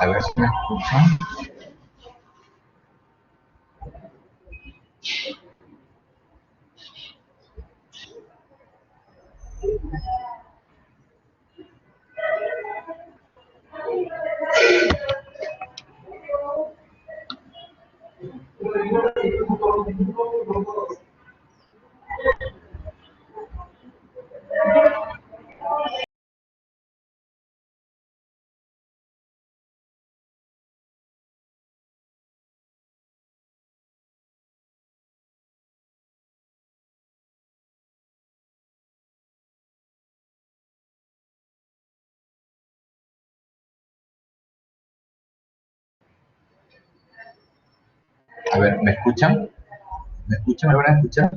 A ver si me escuchan. A ver, ¿me escuchan? ¿Me escuchan? ¿Me van a escuchar?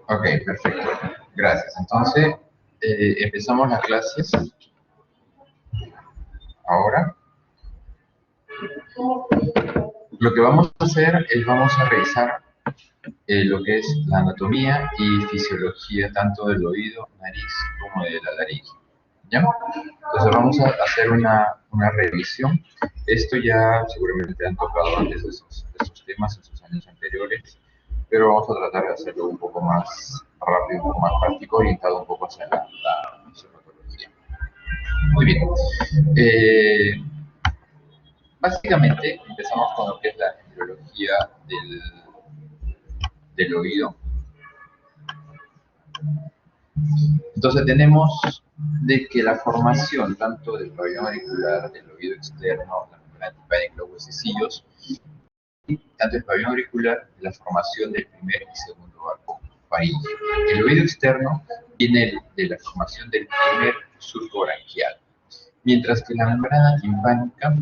Ok, perfecto. Gracias. Entonces, empezamos las clases ahora. Lo que vamos a hacer es vamos a revisar lo que es la anatomía y fisiología tanto del oído, nariz como de la laringe. ¿Ya? Entonces vamos a hacer una revisión. Esto ya seguramente han tocado antes esos temas en sus años anteriores, pero vamos a tratar de hacerlo un poco más rápido, un poco más práctico, orientado un poco hacia la fisiopatología. Muy bien. Básicamente empezamos con lo que es la embriología del oído. Entonces tenemos de que la formación tanto del pabellón auricular, del oído externo, la membrana timpánica, los huesecillos, tanto el pabellón auricular, la formación del primer y segundo arco faríngeo. El oído externo viene de la formación del primer surco branquial, mientras que la membrana timpánica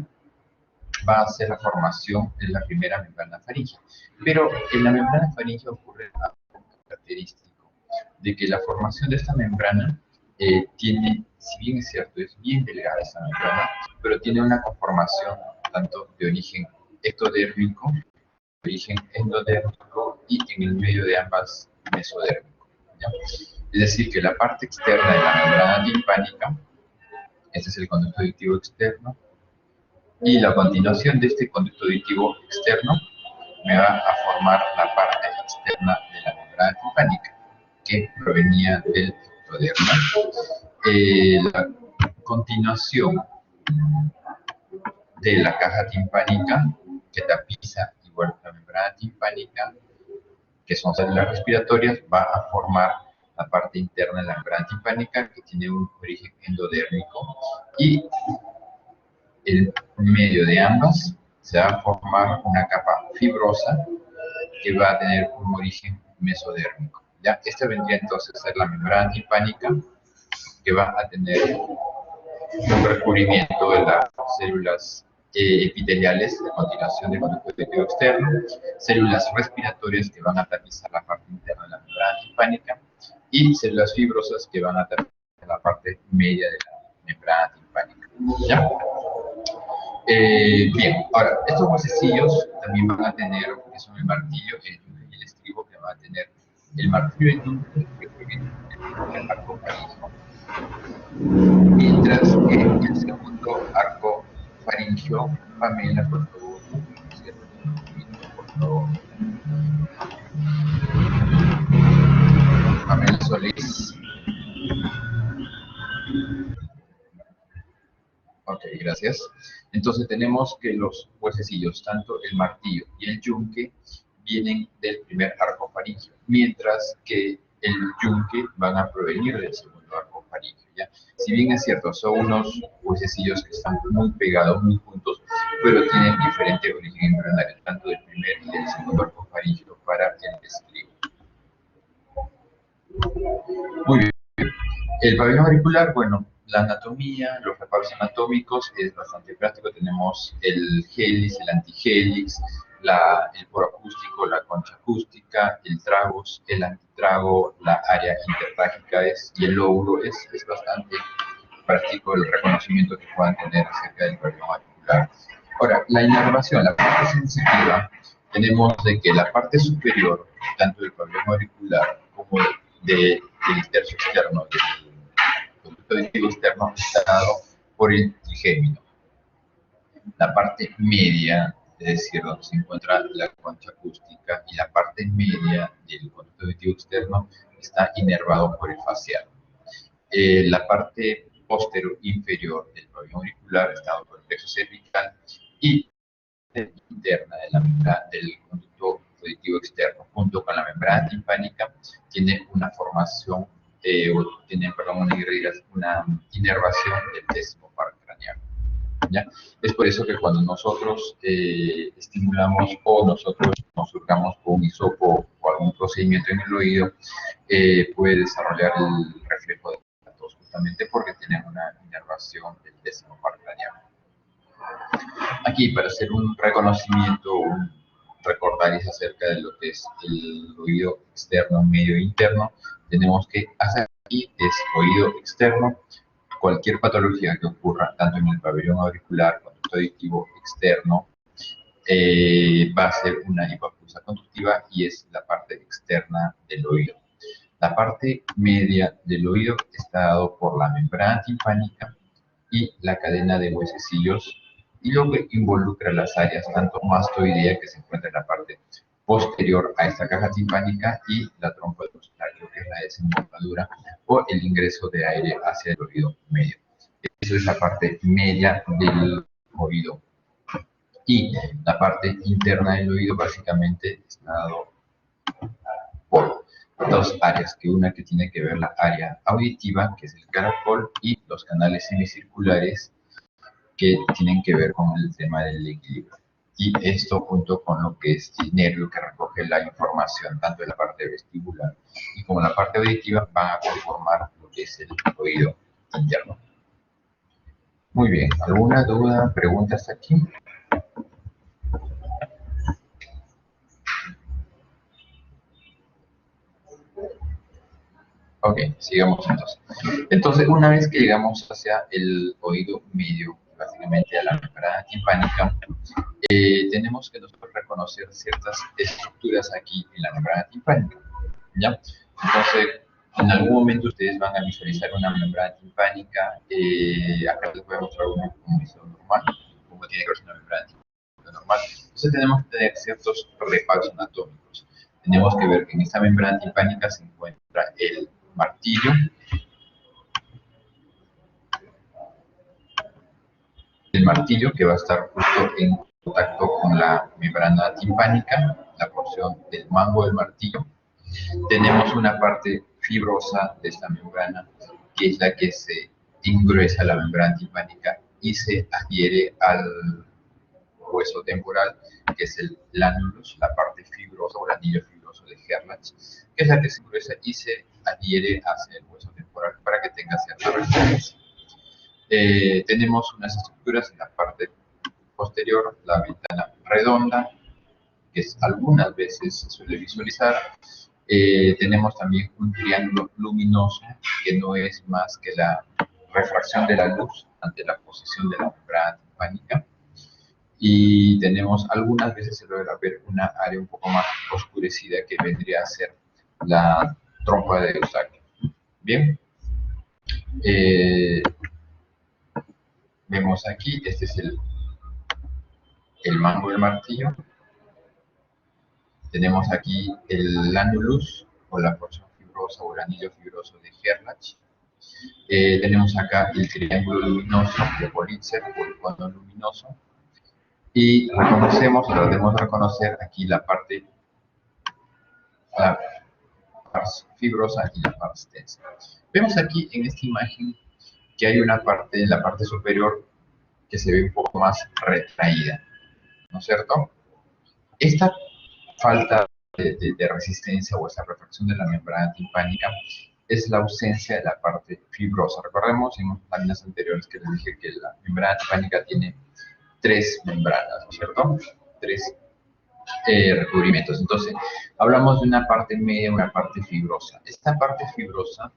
va a ser la formación de la primera membrana faríngea. Pero en la membrana faríngea ocurre algo característico, de que la formación de esta membrana tiene, si bien es cierto, es bien delgada esta membrana, pero tiene una conformación tanto de origen ectodérmico, de origen endodérmico y en el medio de ambas mesodérmico, ¿ya? Es decir, que la parte externa de la membrana timpánica, este es el conducto auditivo externo, y la continuación de este conducto auditivo externo me va a formar la parte externa de la membrana timpánica, que provenía del ectodermo. La continuación de la caja timpánica, que tapiza igual la membrana timpánica, que son células respiratorias, va a formar la parte interna de la membrana timpánica, que tiene un origen endodérmico, y en medio de ambas se va a formar una capa fibrosa que va a tener un origen mesodérmico. ¿Ya? Esta vendría entonces a ser la membrana timpánica, que va a tener un recubrimiento de las células epiteliales de continuación del conducto auditivo externo, células respiratorias que van a tapizar la parte interna de la membrana timpánica y células fibrosas que van a tapizar la parte media de la membrana timpánica. ¿Ya? Bien, ahora, estos huesecillos también van a tener, que son el martillo, el yunque y el estribo, que van a tener el martillo y el yunque, que provienen del arco faríngeo, mientras que el segundo arco faríngeo, Pamela, por favor, por favor. Pamela Solís. Ok, gracias. Entonces tenemos que los huesecillos, tanto el martillo y el yunque, vienen del primer arco faríngeo, mientras que el yunque van a provenir del segundo arco faríngeo, ¿ya? Si bien es cierto, son unos huesecillos que están muy pegados, muy juntos, pero tienen diferente origen embrionario, tanto del primer y del segundo arco faríngeo para el estribo. Muy bien. El pabellón auricular, bueno, la anatomía, los reparos anatómicos es bastante práctico. Tenemos el hélix, el antigélix, el poro acústico, la concha acústica, el tragus, el antitrago, la área intertrágica y el lóbulo. Es bastante práctico el reconocimiento que puedan tener acerca del pabellón auricular. Ahora, la inervación, la parte sensitiva, tenemos de que la parte superior, tanto del pabellón auricular como del tercio externo, del conducto auditivo externo, está dado por el trigémino. La parte media, es decir, donde se encuentra la concha acústica, y la parte media del conducto auditivo externo está inervado por el facial. La parte posterior inferior del pabellón auricular está dado por el plexo cervical, y la interna de la membrana del conducto auditivo externo, junto con la membrana timpánica, tiene una formación, una inervación del décimo par craneal. ¿Ya? Es por eso que cuando nosotros estimulamos o nosotros nos surcamos con un hisopo o algún procedimiento en el oído, puede desarrollar el reflejo de la tos, justamente porque tiene una inervación del décimo par craneal. Aquí, para hacer un reconocimiento, un recordaris acerca de lo que es el oído externo, medio e interno, tenemos que hacer aquí es oído externo. Cualquier patología que ocurra tanto en el pabellón auricular, conducto auditivo externo, va a ser una hipoacusia conductiva, y es la parte externa del oído. La parte media del oído está dado por la membrana timpánica y la cadena de huesecillos, y lo que involucra las áreas tanto mastoidea, que se encuentra en la parte posterior a esta caja timpánica, y la trompa de eustaquio, que es la desembocadura o el ingreso de aire hacia el oído medio. Esa es la parte media del oído. Y la parte interna del oído básicamente está dado por dos áreas, que una que tiene que ver la área auditiva, que es el caracol, y los canales semicirculares, que tienen que ver con el tema del equilibrio. Y esto, junto con lo que es el nervio que recoge la información tanto de la parte vestibular y como la parte auditiva, van a conformar lo que es el oído interno. Muy bien, ¿alguna duda, pregunta hasta aquí? Ok, sigamos entonces. Entonces, una vez que llegamos hacia el oído medio, básicamente a la membrana timpánica, tenemos que nosotros reconocer ciertas estructuras aquí en la membrana timpánica, ¿ya? Entonces, en algún momento ustedes van a visualizar una membrana timpánica. Acá les voy a mostrar una visión normal, como tiene que ver una membrana timpánica normal. Entonces, tenemos que tener ciertos reparos anatómicos. Tenemos que ver que en esta membrana timpánica se encuentra el martillo, que va a estar justo en contacto con la membrana timpánica, la porción del mango del martillo. Tenemos una parte fibrosa de esta membrana, que es la que se engruesa la membrana timpánica y se adhiere al hueso temporal, que es el lánulus, la parte fibrosa o el anillo fibroso de Gerlach, que es la que se engruesa y se adhiere hacia el hueso temporal para que tenga cierta resistencia. Tenemos unas estructuras en la parte posterior, la ventana redonda, que algunas veces se suele visualizar. Tenemos también un triángulo luminoso, que no es más que la refracción de la luz ante la posición de la membrana timpánica. Y tenemos, algunas veces se logra ver una área un poco más oscurecida, que vendría a ser la trompa de Eustaquio. Bien. Vemos aquí, este es el mango del martillo. Tenemos aquí el lánulus, o la porción fibrosa o el anillo fibroso de Gerlach. Tenemos acá el triángulo luminoso de Politzer, o el cono luminoso. Y tratemos de reconocer aquí la parte fibrosa y la parte tensa. Vemos aquí en esta imagen que hay una parte, en la parte superior, que se ve un poco más retraída, ¿no es cierto? Esta falta de resistencia, o esa refracción de la membrana timpánica, es la ausencia de la parte fibrosa. Recordemos en láminas anteriores que les dije que la membrana timpánica tiene tres membranas, ¿no es cierto? Tres recubrimientos. Entonces, hablamos de una parte media, una parte fibrosa. Esta parte fibrosa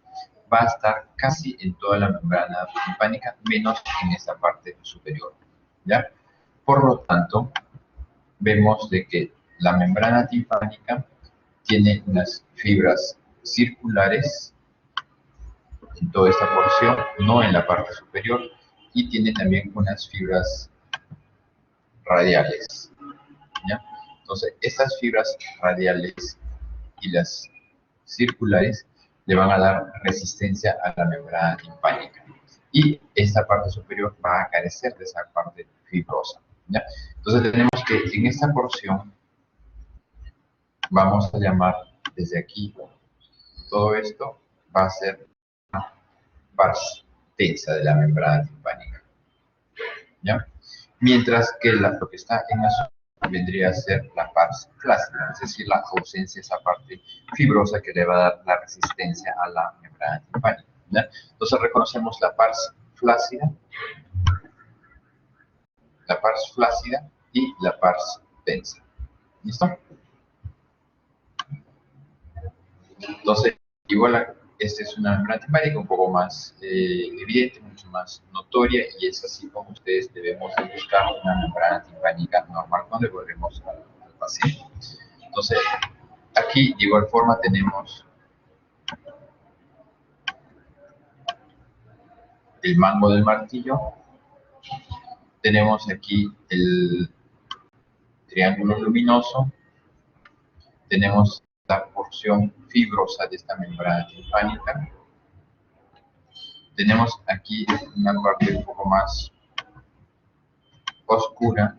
va a estar casi en toda la membrana timpánica, menos en esta parte superior, ¿ya? Por lo tanto, vemos de que la membrana timpánica tiene unas fibras circulares en toda esta porción, no en la parte superior, y tiene también unas fibras radiales, ¿ya? Entonces, estas fibras radiales y las circulares le van a dar resistencia a la membrana timpánica. Y esta parte superior va a carecer de esa parte fibrosa, ¿ya? Entonces tenemos que en esta porción vamos a llamar desde aquí, todo esto va a ser una parte tensa de la membrana timpánica, ¿ya? Mientras que lo que está en azul vendría a ser la pars flácida, es decir, la ausencia de esa parte fibrosa que le va a dar la resistencia a la membrana timpánica, ¿ya? Entonces reconocemos la pars flácida y la pars tensa. ¿Listo? Entonces, igual esta es una membrana timpánica un poco más evidente, mucho más notoria, y es así como ustedes debemos de buscar una membrana timpánica normal cuando devolvemos al paciente. Entonces, aquí de igual forma tenemos el mango del martillo, tenemos aquí el triángulo luminoso, tenemos la porción fibrosa de esta membrana timpánica, tenemos aquí una parte un poco más oscura,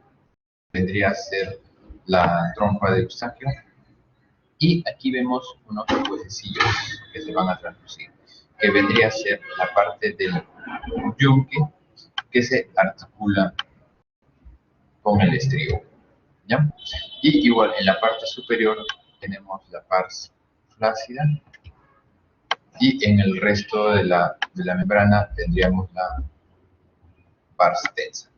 vendría a ser la trompa de Eustaquio, y aquí vemos unos huesecillos que se van a translucir, que vendría a ser la parte del yunque que se articula con el estribo, ¿ya? Y igual en la parte superior tenemos la pars flácida, y en el resto de la membrana tendríamos la pars tensa.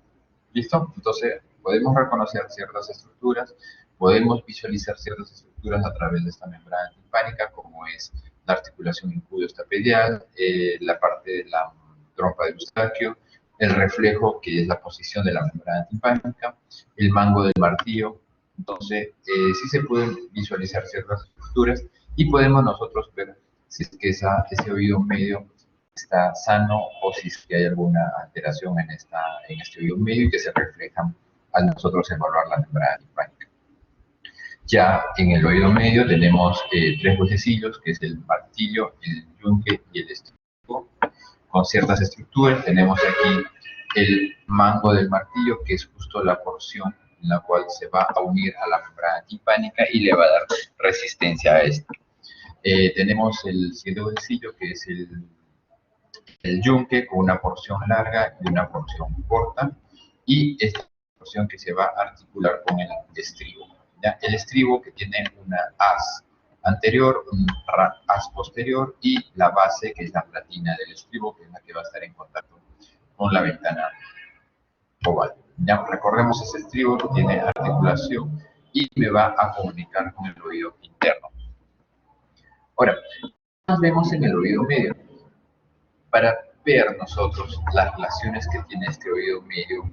¿Listo? Entonces podemos reconocer ciertas estructuras, podemos visualizar ciertas estructuras a través de esta membrana timpánica, como es la articulación incudo-estapedial, la parte de la trompa de Eustaquio, el reflejo, que es la posición de la membrana timpánica, el mango del martillo. Entonces, sí se pueden visualizar ciertas estructuras y podemos nosotros ver si es que ese oído medio está sano o si es que hay alguna alteración en este oído medio y que se reflejan al nosotros evaluar la membrana timpánica. Ya en el oído medio tenemos tres huesecillos, que es el martillo, el yunque y el estribo, con ciertas estructuras. Tenemos aquí el mango del martillo, que es justo la porción en la cual se va a unir a la membrana timpánica y le va a dar resistencia a esto. Tenemos el siguiente huesecillo, que es el yunque, con una porción larga y una porción corta, y esta porción que se va a articular con el estribo, ¿ya? El estribo, que tiene una haz anterior, un haz posterior, y la base, que es la platina del estribo, que es la que va a estar en contacto con la ventana oval. Ya recordemos ese estribo que tiene articulación y me va a comunicar con el oído interno. Ahora, ¿qué más vemos en el oído medio? Para ver nosotros las relaciones que tiene este oído medio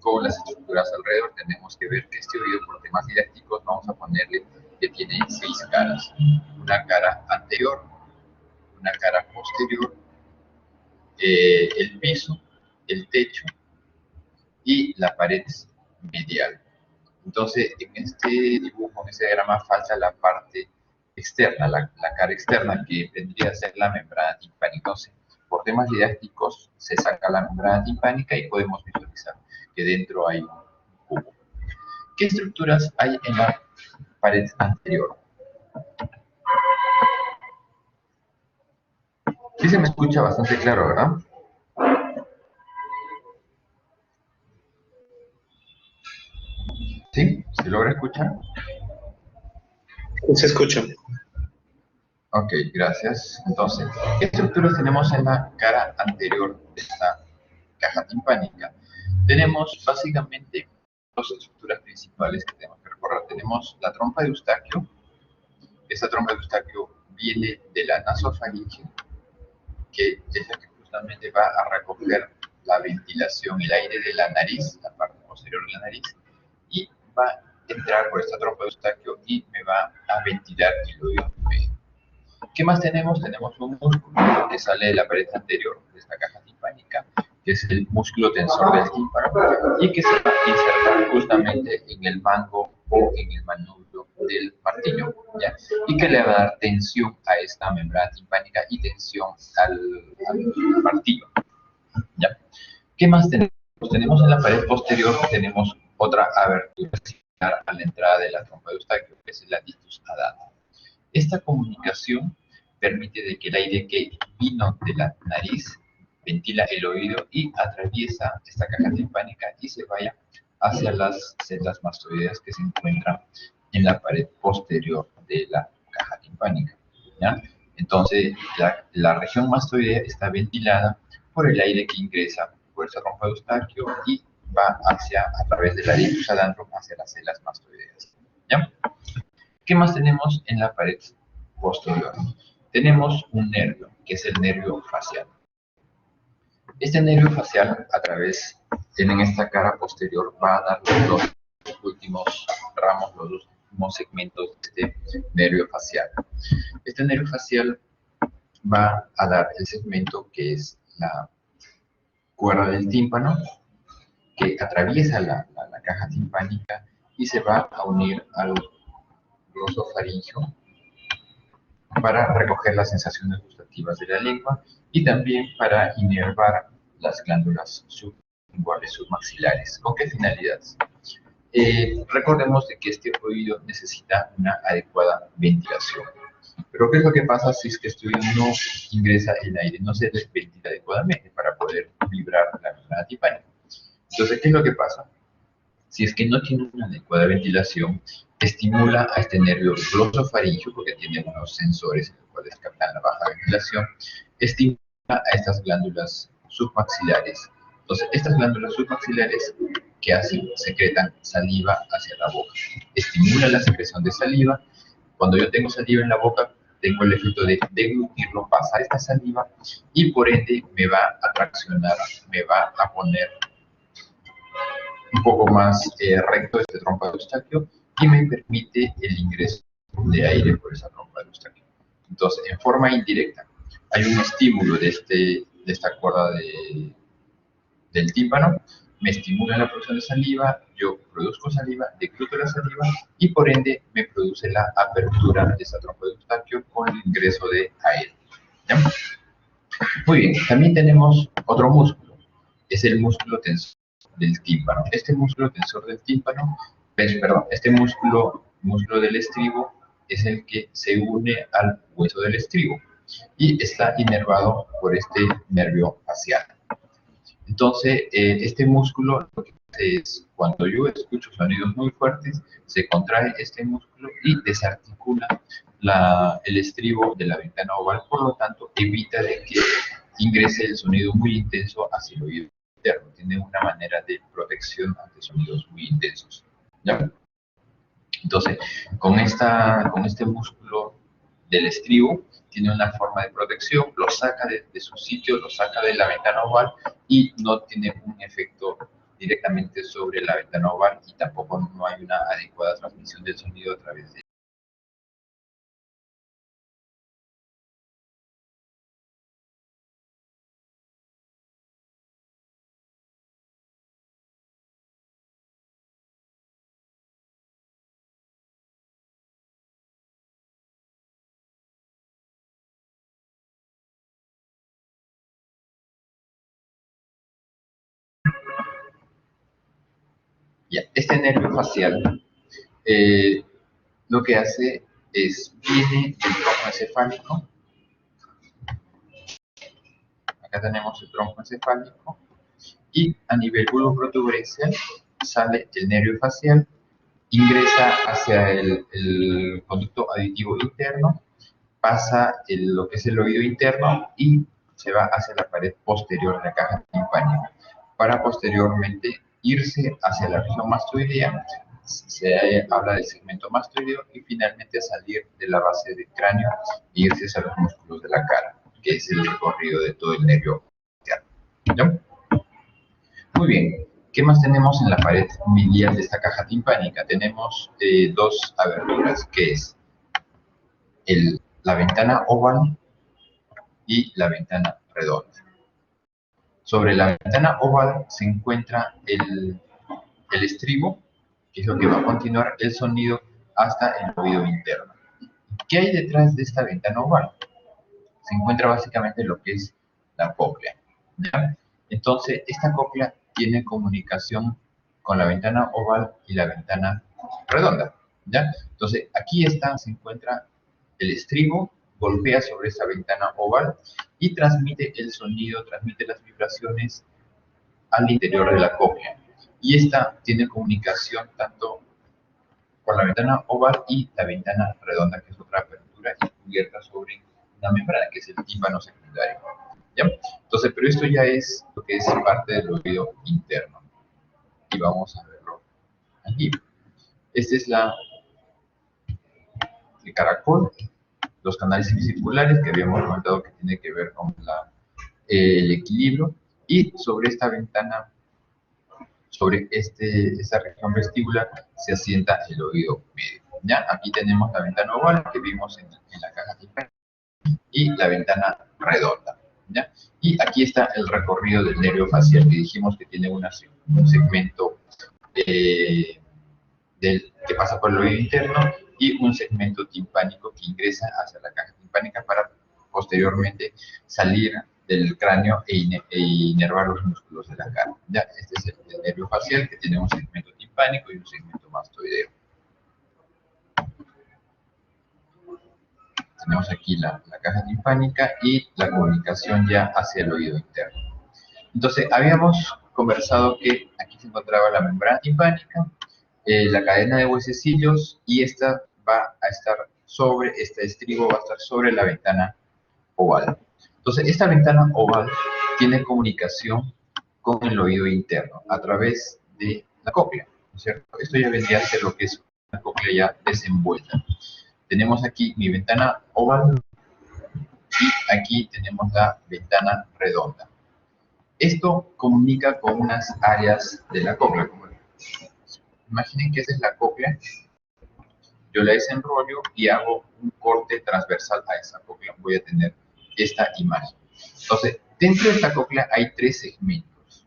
con las estructuras alrededor, tenemos que ver que este oído, por temas didácticos, vamos a ponerle que tiene 6 caras. Una cara anterior, una cara posterior, el piso, el techo y la pared medial. Entonces, en este dibujo, en este diagrama, falta la parte externa, la cara externa, que vendría a ser la membrana timpánica. Entonces, por temas didácticos, se saca la membrana timpánica y podemos visualizar que dentro hay un cubo. ¿Qué estructuras hay en la pared anterior? Sí se me escucha bastante claro, ¿verdad? ¿Sí? ¿Se logra escuchar? Se escucha. Ok, gracias. Entonces, ¿qué estructuras tenemos en la cara anterior de esta caja timpánica? Tenemos básicamente dos estructuras principales que tenemos que recorrer. Tenemos la trompa de Eustaquio. Esta trompa de Eustaquio viene de la nasofaringe, que es la que justamente va a recoger la ventilación, el aire de la nariz, la parte posterior de la nariz, y va entrar por esta trompa de Eustaquio y me va a ventilar el oído medio. ¿Qué más tenemos? Tenemos un músculo que sale de la pared anterior de esta caja timpánica, que es el músculo tensor del tímpano, y que se va a insertar justamente en el mango o en el manubrio del martillo, ¿ya? Y que le va a dar tensión a esta membrana timpánica y tensión al martillo, ¿ya? ¿Qué más tenemos? Tenemos en la pared posterior, tenemos otra abertura similar a la entrada de la trompa de Eustaquio, que es el laticus adato. Esta comunicación permite de que el aire que vino de la nariz ventila el oído y atraviesa esta caja timpánica y se vaya hacia las celdas mastoideas que se encuentran en la pared posterior de la caja timpánica, ¿ya? Entonces, la región mastoidea está ventilada por el aire que ingresa por esa trompa de Eustaquio y va a través del laticus adantrum hacia las celdas mastoideas, ¿ya? ¿Qué más tenemos en la pared posterior? Tenemos un nervio, que es el nervio facial. Este nervio facial, en esta cara posterior, va a dar los dos últimos ramos, los dos últimos segmentos de este nervio facial. Este nervio facial va a dar el segmento que es la cuerda del tímpano, que atraviesa la caja timpánica y se va a unir al glosofaringio para recoger las sensaciones gustativas de la lengua y también para inervar las glándulas sublinguales, submaxilares. ¿Con qué finalidades? Recordemos de que este oído necesita una adecuada ventilación. Pero ¿qué es lo que pasa si es que este oído no ingresa el aire, no se ventila adecuadamente para poder vibrar la membrana timpánica? Entonces, ¿qué es lo que pasa? Si es que no tiene una adecuada ventilación, estimula a este nervio glosofaringio, porque tiene unos sensores en los cuales captan la baja ventilación, estimula a estas glándulas submaxilares. Entonces, estas glándulas submaxilares, ¿qué hacen? Secretan saliva hacia la boca. Estimula la secreción de saliva. Cuando yo tengo saliva en la boca, tengo el efecto de deglutirlo, pasar esta saliva, y por ende me va a traccionar, me va a poner un poco más recto este trompa de Eustaquio y me permite el ingreso de aire por esa trompa de Eustaquio. Entonces, en forma indirecta, hay un estímulo de esta cuerda del tímpano, me estimula la producción de saliva, yo produzco saliva, decluto la saliva y por ende me produce la apertura de esa trompa de Eustaquio con el ingreso de aire, ¿ya? Muy bien, también tenemos otro músculo, es el músculo tensor del tímpano. Este músculo tensor del tímpano, este músculo del estribo es el que se une al hueso del estribo y está inervado por este nervio facial. Entonces, este músculo lo que hace es, cuando yo escucho sonidos muy fuertes, se contrae este músculo y desarticula el estribo de la ventana oval, por lo tanto, evita de que ingrese el sonido muy intenso hacia el oído interno. Tiene una manera de protección ante sonidos muy intensos, ¿ya? Entonces, con este músculo del estribo, tiene una forma de protección, lo saca de su sitio, lo saca de la ventana oval y no tiene un efecto directamente sobre la ventana oval y tampoco no hay una adecuada transmisión del sonido a través de. Ya, este nervio facial lo que hace es, viene del tronco encefálico. Acá tenemos el tronco encefálico y a nivel bulboprotuberencial sale el nervio facial, ingresa hacia el conducto auditivo interno, pasa lo que es el oído interno y se va hacia la pared posterior de la caja timpánica para posteriormente irse hacia la región mastoidea. Se habla del segmento mastoideo y finalmente salir de la base del cráneo e irse hacia los músculos de la cara, que es el recorrido de todo el nervio facial, ¿no? Muy bien. ¿Qué más tenemos en la pared medial de esta caja timpánica? Tenemos dos aberturas, que es la ventana oval y la ventana redonda. Sobre la ventana oval se encuentra el estribo, que es lo que va a continuar el sonido hasta el oído interno. ¿Qué hay detrás de esta ventana oval? Se encuentra básicamente lo que es la cóclea, ¿ya? Entonces, esta cóclea tiene comunicación con la ventana oval y la ventana redonda, ¿ya? Entonces, aquí se encuentra el estribo, golpea sobre esa ventana oval y transmite el sonido, transmite las vibraciones al interior de la cóclea. Y esta tiene comunicación tanto con la ventana oval y la ventana redonda, que es otra apertura y cubierta sobre una membrana, que es el tímpano secundario, ¿ya? Entonces, pero esto ya es lo que es parte del oído interno. Y vamos a verlo aquí. Esta es el caracol, los canales semicirculares que habíamos comentado que tiene que ver con el equilibrio, y sobre esta ventana, sobre esta región vestibular, se asienta el oído medio, ¿ya? Aquí tenemos la ventana oval que vimos en la caja timpánica y la ventana redonda, ¿ya? Y aquí está el recorrido del nervio facial, que dijimos que tiene un segmento que pasa por el oído interno y un segmento timpánico que ingresa hacia la caja timpánica para posteriormente salir del cráneo e inervar los músculos de la cara. ¿Ya? Este es el nervio facial, que tiene un segmento timpánico y un segmento mastoideo. Tenemos aquí la caja timpánica y la comunicación ya hacia el oído interno. Entonces, habíamos conversado que aquí se encontraba la membrana timpánica, la cadena de huesecillos, y esta va a estar este estribo va a estar sobre la ventana oval. Entonces, esta ventana oval tiene comunicación con el oído interno a través de la cóclea, ¿no es cierto? Esto ya vendría a ser lo que es una cóclea ya desenvuelta. Tenemos aquí mi ventana oval y aquí tenemos la ventana redonda. Esto comunica con unas áreas de la cóclea. Imaginen que esa es la cóclea. Yo la desenrollo y hago un corte transversal a esa cóclea. Voy a tener esta imagen. Entonces, dentro de esta cóclea hay tres segmentos.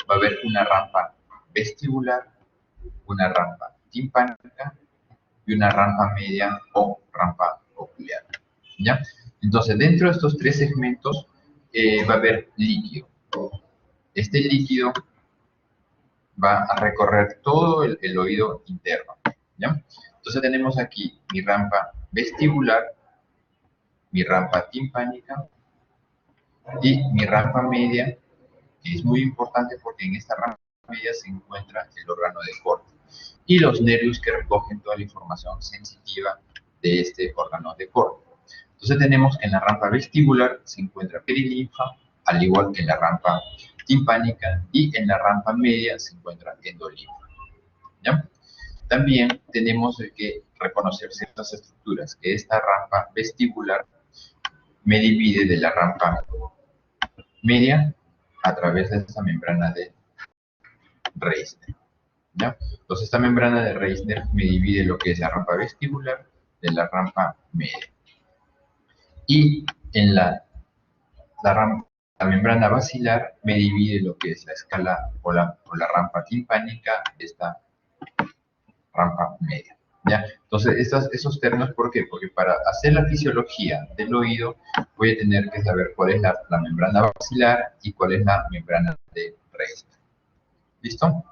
Va a haber una rampa vestibular, una rampa timpánica y una rampa media o rampa coclear, ¿ya? Entonces, dentro de estos tres segmentos va a haber líquido. Este líquido va a recorrer todo el oído interno, ¿ya? Entonces tenemos aquí mi rampa vestibular, mi rampa timpánica y mi rampa media, que es muy importante porque en esta rampa media se encuentra el órgano de corte y los nervios que recogen toda la información sensitiva de este órgano de corte. Entonces tenemos que en la rampa vestibular se encuentra perilinfa, al igual que en la rampa timpánica, y en la rampa media se encuentra endolinfa, ¿ya? También tenemos que reconocer ciertas estructuras, que esta rampa vestibular me divide de la rampa media a través de esta membrana de Reisner, ¿ya? Entonces esta membrana de Reisner me divide lo que es la rampa vestibular de la rampa media. Y en la membrana basilar me divide lo que es la escala o la rampa timpánica de esta rampa media, ¿ya? Entonces, esos términos, ¿por qué? Porque para hacer la fisiología del oído voy a tener que saber cuál es la membrana basilar y cuál es la membrana de Reisner. ¿Listo?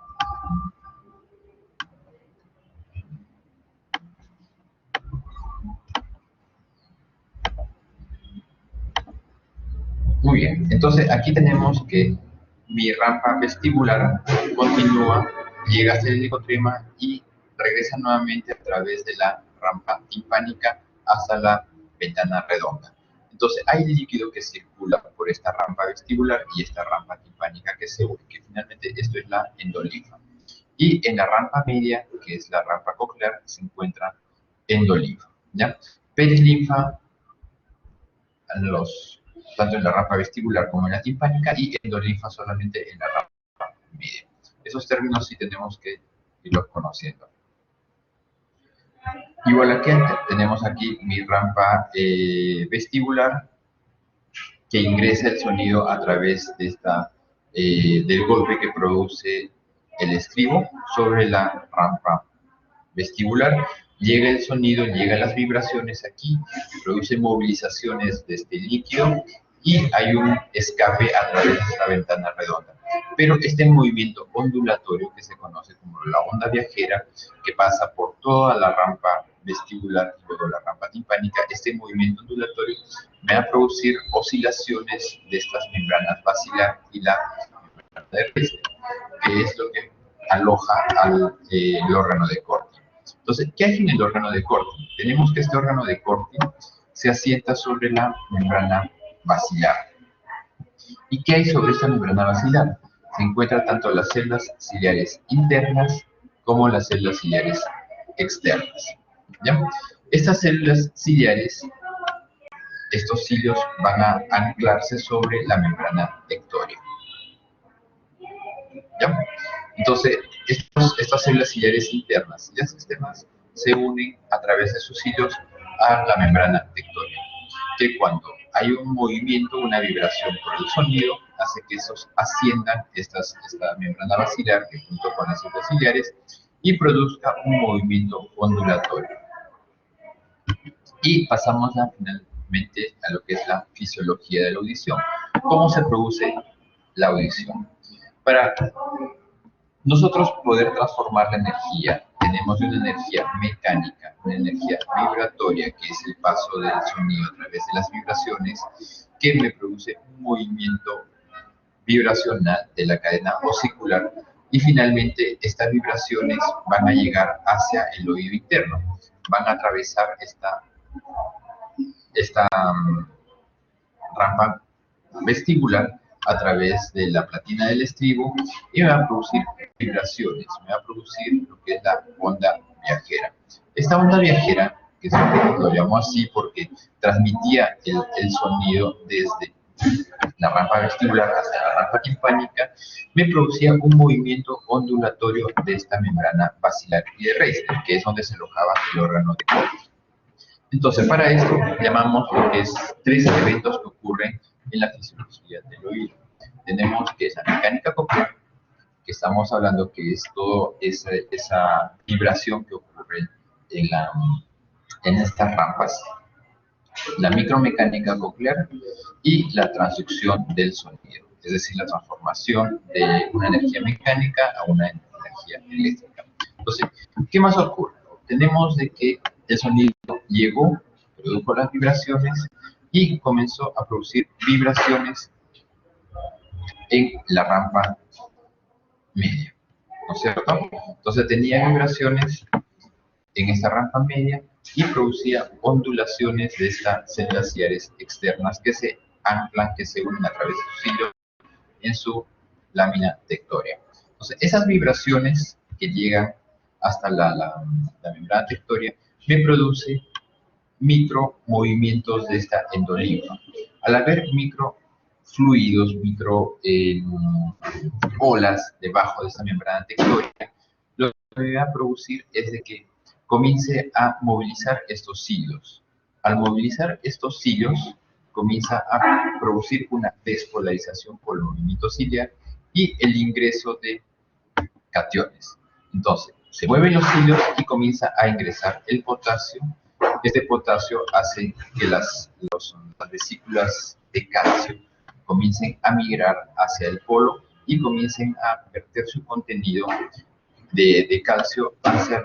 Muy bien, entonces aquí tenemos que mi rampa vestibular continúa, llega hasta el helicotriema y regresa nuevamente a través de la rampa timpánica hasta la ventana redonda. Entonces hay líquido que circula por esta rampa vestibular y esta rampa timpánica que finalmente esto es la endolinfa. Y en la rampa media, que es la rampa coclear, se encuentra endolinfa, ¿ya? Perilinfa, tanto en la rampa vestibular como en la timpánica, y endolinfa solamente en la rampa media. Esos términos sí tenemos que irlos conociendo. Igual aquí tenemos aquí mi rampa vestibular, que ingresa el sonido a través de del golpe que produce el estribo sobre la rampa vestibular. Llega el sonido, llegan las vibraciones aquí, produce movilizaciones de este líquido y hay un escape a través de esta ventana redonda. Pero este movimiento ondulatorio, que se conoce como la onda viajera, que pasa por toda la rampa vestibular y luego la rampa timpánica, este movimiento ondulatorio me va a producir oscilaciones de estas membranas basilar y la membrana de Reisner, que es lo que aloja el órgano de Corti. Entonces, ¿qué hay en el órgano de Corti? Tenemos que este órgano de Corti se asienta sobre la membrana basilar. ¿Y qué hay sobre esta membrana basilar? Se encuentran tanto las células ciliares internas como las células ciliares externas. ¿Ya? Estas células ciliares, estos cilios van a anclarse sobre la membrana tectórea. ¿Ya? Entonces, estas células ciliares internas y las externas se unen a través de sus cilios a la membrana tectórea, que cuando hay un movimiento, una vibración por el sonido, hace que esos asciendan esta membrana basilar, que junto con las células ciliares, y produzca un movimiento ondulatorio. Y pasamos finalmente a lo que es la fisiología de la audición. ¿Cómo se produce la audición? Para nosotros poder transformar la energía, tenemos una energía mecánica, una energía vibratoria, que es el paso del sonido a través de las vibraciones, que me produce un movimiento vibracional de la cadena osicular, y finalmente estas vibraciones van a llegar hacia el oído interno, van a atravesar esta rampa vestibular a través de la platina del estribo y me va a producir vibraciones, me va a producir lo que es la onda viajera. Esta onda viajera, que lo llamo así porque transmitía el sonido desde la rampa vestibular hasta la rampa timpánica, me producía un movimiento ondulatorio de esta membrana basilar y de Reisner, que es donde se alojaba el órgano de Corti. Entonces, para esto llamamos lo que es 3 eventos que ocurren en la fisiología del oído. Tenemos que esa mecánica coclear, que estamos hablando que es toda esa vibración que ocurre en estas rampas, la micromecánica coclear y la transducción del sonido, es decir, la transformación de una energía mecánica a una energía eléctrica. Entonces, ¿qué más ocurre? Tenemos de que el sonido llegó, produjo las vibraciones y comenzó a producir vibraciones en la rampa media, ¿no es cierto? Entonces tenía vibraciones en esta rampa media y producía ondulaciones de estas células ciliares externas que se anclan, que se unen a través de sus hilos en su lámina tectórea. Entonces, esas vibraciones que llegan hasta la membrana tectórea me produce micromovimientos de esta endolinfa. Al haber microfluidos, olas debajo de esta membrana tectórea, lo que me va a producir es de que comience a movilizar estos cilios. Al movilizar estos cilios, comienza a producir una despolarización por el movimiento ciliar y el ingreso de cationes. Entonces, se mueven los cilios y comienza a ingresar el potasio. Este potasio hace que las vesículas de calcio comiencen a migrar hacia el polo y comiencen a verter su contenido de calcio hacia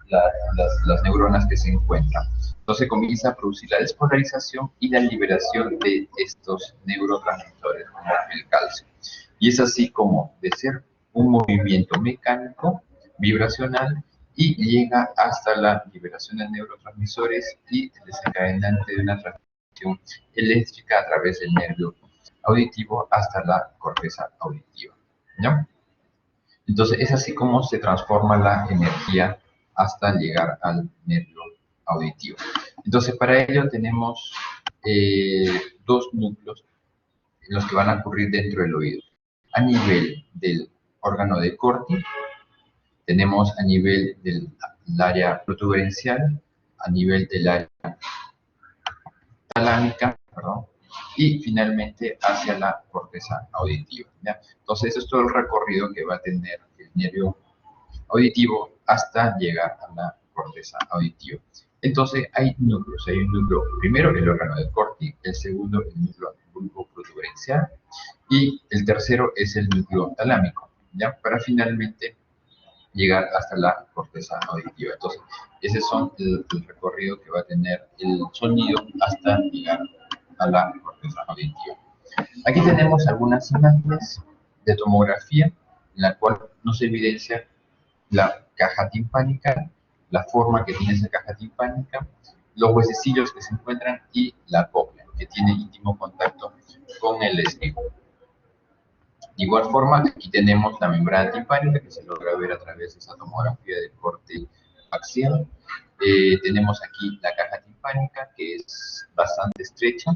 las neuronas que se encuentran. Entonces comienza a producir la despolarización y la liberación de estos neurotransmisores como el calcio. Y es así como de ser un movimiento mecánico, vibracional, y llega hasta la liberación de neurotransmisores y el desencadenante de una transmisión eléctrica a través del nervio auditivo hasta la corteza auditiva, ¿no? Entonces es así como se transforma la energía hasta llegar al nervio auditivo. Entonces para ello tenemos dos núcleos en los que van a ocurrir dentro del oído. A nivel del órgano de Corti, tenemos a nivel del área protuberencial, a nivel del área talámica, perdón, y finalmente hacia la corteza auditiva, ¿ya? Entonces, eso es todo el recorrido que va a tener el nervio auditivo hasta llegar a la corteza auditiva. Entonces, hay núcleos. Hay un núcleo, primero el órgano de Corti, el segundo el núcleo bulbo protuberencial y el tercero es el núcleo talámico, ¿ya? Para finalmente llegar hasta la corteza auditiva. Entonces, ese son el recorrido que va a tener el sonido hasta llegar a la corteza auditiva. Aquí tenemos algunas imágenes de tomografía en la cual nos evidencia la caja timpánica, la forma que tiene esa caja timpánica, los huesecillos que se encuentran y la cóclea, que tiene íntimo contacto con el estribo. De igual forma, aquí tenemos la membrana timpánica que se logra ver a través de esa tomografía de corte axial. Tenemos aquí la caja timpánica que es bastante estrecha.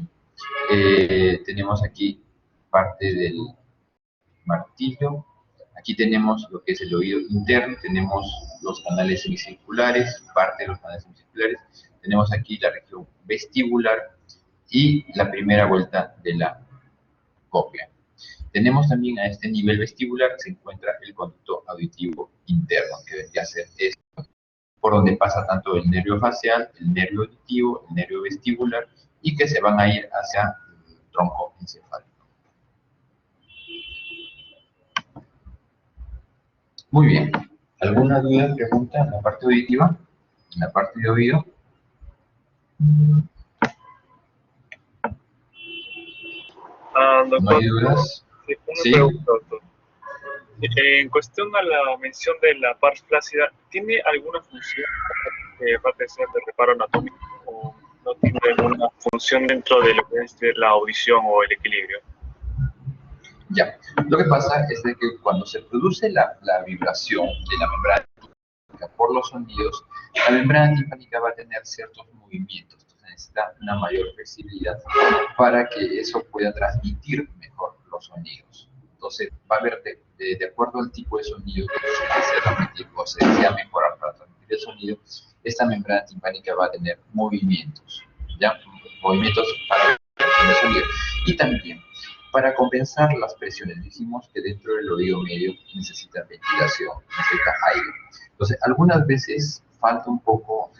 Tenemos aquí parte del martillo. Aquí tenemos lo que es el oído interno, tenemos los canales semicirculares, parte de los canales semicirculares. Tenemos aquí la región vestibular y la primera vuelta de la cóclea. Tenemos también a este nivel vestibular se encuentra el conducto auditivo interno, que vendría a ser esto, por donde pasa tanto el nervio facial, el nervio auditivo, el nervio vestibular, y que se van a ir hacia el tronco encefálico. Muy bien. ¿Alguna duda, pregunta en la parte auditiva? ¿En la parte de oído? Doctor, ¿No hay dudas? sí, una ¿Sí? pregunta, doctor. En cuestión a la mención de la pars flácida, ¿tiene alguna función aparte de ser de reparo anatómico o no tiene alguna función dentro de lo que es de la audición o el equilibrio? Ya. Lo que pasa es de que cuando se produce la vibración de la membrana timpánica por los sonidos, la membrana timpánica va a tener ciertos movimientos. Entonces necesita una mayor flexibilidad para que eso pueda transmitir mejor los sonidos. Entonces va a haber, de acuerdo al tipo de sonido que se desea transmitir o se desea mejorar para transmitir el sonido, esta membrana timpánica va a tener movimientos, ¿ya? Movimientos para el sonido. Y también para compensar las presiones. Dijimos que dentro del oído medio necesita ventilación, necesita aire. Entonces, algunas veces falta un poco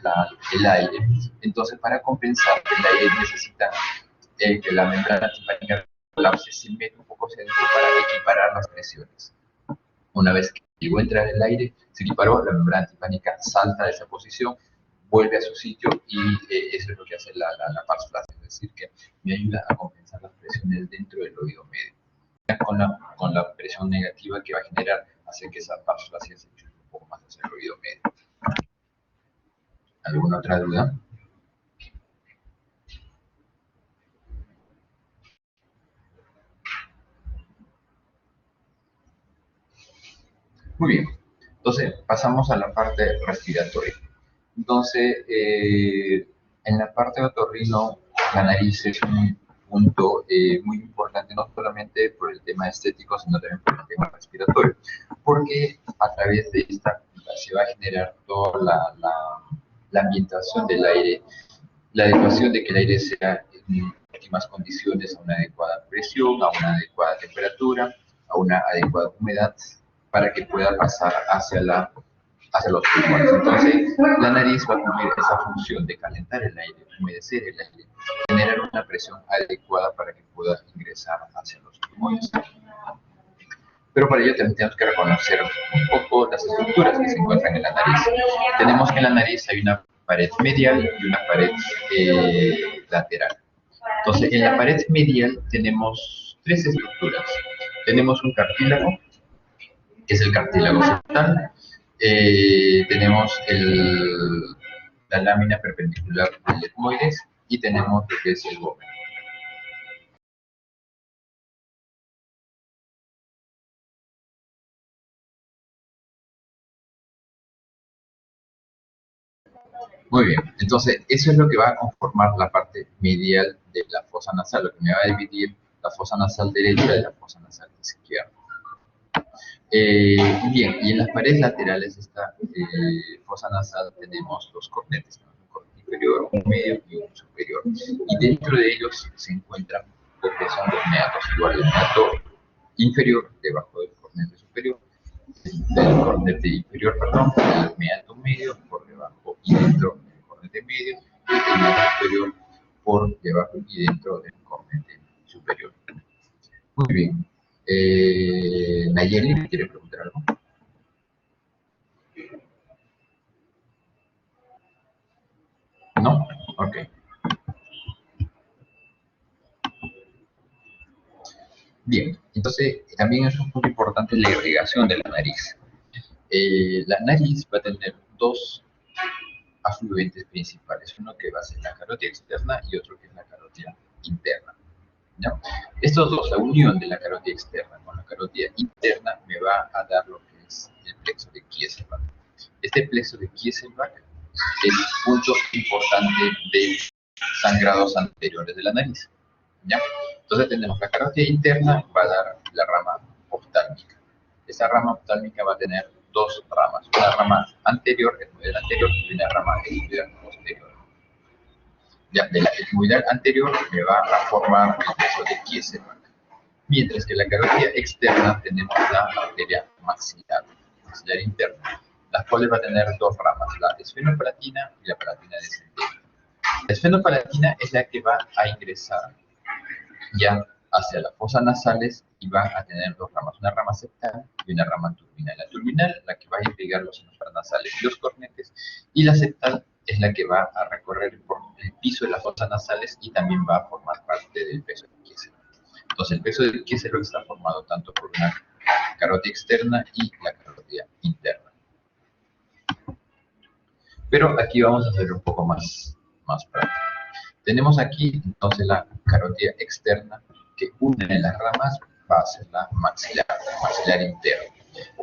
el aire. Entonces, para compensar el aire necesita que la membrana timpánica colapse, se mete un poco hacia adentro para equiparar las presiones. Una vez que llegó a entrar el aire, se equiparó, la membrana timpánica salta de esa posición, vuelve a su sitio y eso es lo que hace la pars flácida, es decir, que me ayuda a compensar las presiones dentro del oído medio. Con la presión negativa que va a generar, hace que esa pars flácida se chupe un poco más hacia el oído medio. ¿Alguna otra duda? Muy bien. Entonces, pasamos a la parte respiratoria. Entonces, en la parte de otorrino, la nariz es un punto muy importante, no solamente por el tema estético, sino también por el tema respiratorio, porque a través de esta se va a generar toda la ambientación del aire, la adecuación de que el aire sea en óptimas condiciones, a una adecuada presión, a una adecuada temperatura, a una adecuada humedad, para que pueda pasar hacia los pulmones. Entonces, la nariz va a cumplir esa función de calentar el aire, humedecer el aire, generar una presión adecuada para que pueda ingresar hacia los pulmones. Pero para ello también tenemos que reconocer un poco las estructuras que se encuentran en la nariz. Tenemos que en la nariz hay una pared medial y una pared lateral. Entonces, en la pared medial tenemos tres estructuras. Tenemos un cartílago, que es el cartílago septal. Tenemos la lámina perpendicular del etmoides y tenemos lo que es el gómero. Muy bien, entonces eso es lo que va a conformar la parte medial de la fosa nasal, lo que me va a dividir la fosa nasal derecha de la fosa nasal izquierda. Bien, y en las paredes laterales de esta fosa nasal tenemos los cornetes, ¿no? Un cornete inferior, un medio y un superior. Y dentro de ellos se encuentran lo que son los meatos, igual el meato inferior debajo del cornete superior, del cornete inferior, perdón, el meato medio por debajo y dentro del cornete medio, y el meato superior por debajo y dentro del cornete superior. Muy bien. Nayeli, ¿me quiere preguntar algo? ¿No? Ok. Bien, entonces también es un punto importante la irrigación de la nariz. La nariz va a tener dos afluentes principales, uno que va a ser la carótida externa y otro que es la carótida interna, ¿no? Estos dos, la unión de la carótida externa con la carótida interna, me va a dar lo que es el plexo de Kieselbach. Este plexo de Kieselbach es punto importante de sangrados anteriores de la nariz, ¿ya? Entonces tenemos la carótida interna, va a dar la rama oftálmica. Esa rama oftálmica va a tener dos ramas, una rama anterior, etmoidal anterior, y una rama etmoidal posterior. Ya, de la etmoidal anterior me va a formar el plexo de Kieselbach. Mientras que la carótida externa tenemos la arteria maxilar interna, las cuales va a tener dos ramas, la esfenopalatina y la palatina descendente. La esfenopalatina es la que va a ingresar ya hacia las fosas nasales y va a tener dos ramas, una rama septal y una rama turbinal. La turbinal, la que va a irrigar los senos paranasales y los cornetes, y la septal es la que va a recorrer por el piso de las fosas nasales y también va a formar parte del peso de Kieselbach. Entonces, el peso de Kieselbach está formado tanto por una carótida externa y la carótida interna. Pero aquí vamos a hacer un poco más práctico. Tenemos aquí entonces la carótida externa, que una de las ramas va a ser la maxilar interna.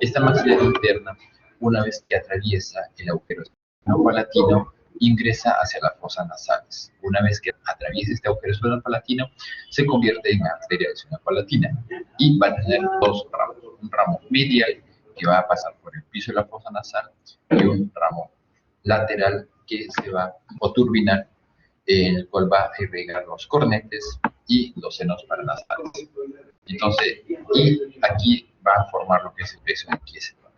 Esta maxilar interna, una vez que atraviesa el agujero esfenopalatino, ingresa hacia las fosas nasales. Una vez que atraviesa este agujero esfenopalatino, se convierte en arteria esfenopalatina y va a tener dos ramos. Un ramo medial que va a pasar por el piso de la fosa nasal y un ramo lateral que se va, o turbinal, el cual va a irrigar los cornetes y los senos paranasales. Entonces, y aquí va a formar lo que es el plexo de Kieselbach.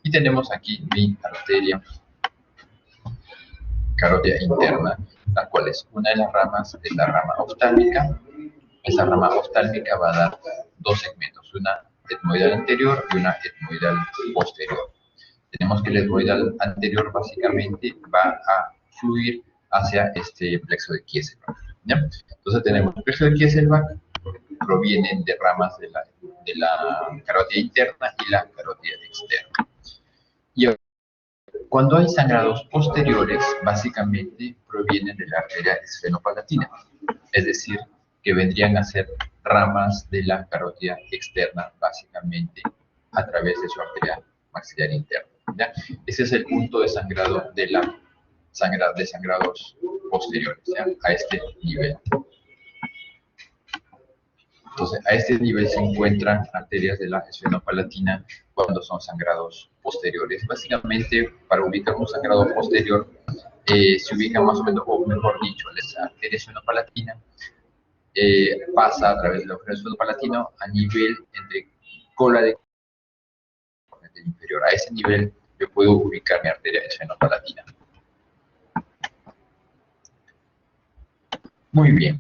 Y tenemos aquí mi arteria carótida interna, la cual es una de las ramas, es la rama oftálmica. Esa rama oftálmica va a dar dos segmentos, una etmoidal anterior y una etmoidal posterior. Tenemos que el etmoidal anterior básicamente va a fluir hacia este plexo de Kieselbach, ¿ya? Entonces tenemos el plexo de Kieselbach, provienen de ramas de la carótida interna y la carótida externa. Y cuando hay sangrados posteriores, básicamente provienen de la arteria esfenopalatina, es decir, que vendrían a ser ramas de la carótida externa, básicamente a través de su arteria maxilar interna, ¿ya? Ese es el punto de sangrado de sangrados posteriores, ¿ya? A este nivel. Entonces, a este nivel se encuentran arterias de la esfenopalatina cuando son sangrados posteriores. Básicamente, para ubicar un sangrado posterior, se ubica más o menos, o mejor dicho, la arteria esfenopalatina pasa a través del agujero esfenopalatino a nivel entre cola de cornete inferior. A ese nivel yo puedo ubicar mi arteria esfenopalatina. Muy bien.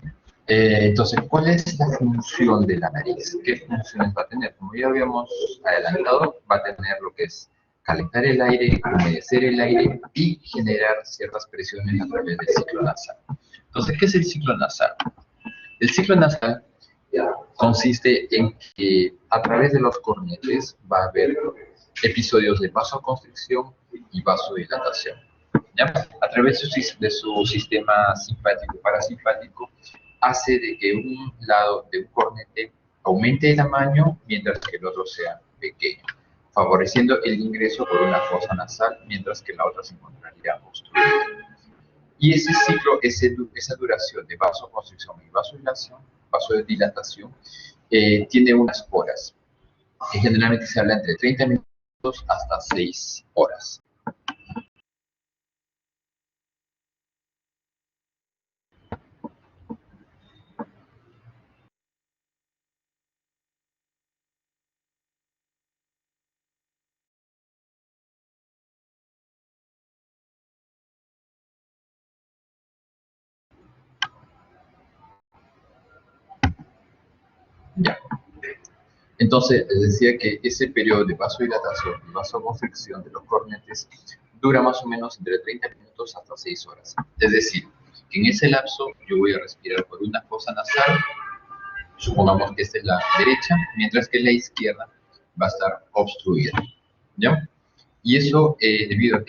Entonces, ¿cuál es la función de la nariz? ¿Qué funciones va a tener? Como ya habíamos adelantado, va a tener lo que es calentar el aire, humedecer el aire y generar ciertas presiones a través del ciclo nasal. Entonces, ¿qué es el ciclo nasal? El ciclo nasal consiste en que a través de los cornetes va a haber episodios de vasoconstricción y vasodilatación, ¿ya? A través de su sistema simpático y parasimpático hace de que un lado de un cornete aumente de tamaño mientras que el otro sea pequeño, favoreciendo el ingreso por una fosa nasal mientras que la otra se encontraría obstruida. Y ese ciclo, esa duración de vasoconstricción y vasodilatación, tiene unas horas. que generalmente se habla entre 30 minutos hasta 6 horas. Ya. Entonces, les decía que ese periodo de vasodilatación y vasoconstricción de los cornetes dura más o menos entre 30 minutos hasta 6 horas. Es decir, que en ese lapso yo voy a respirar por una fosa nasal, supongamos que esta es la derecha, mientras que la izquierda va a estar obstruida. ¿Ya? Y eso debido a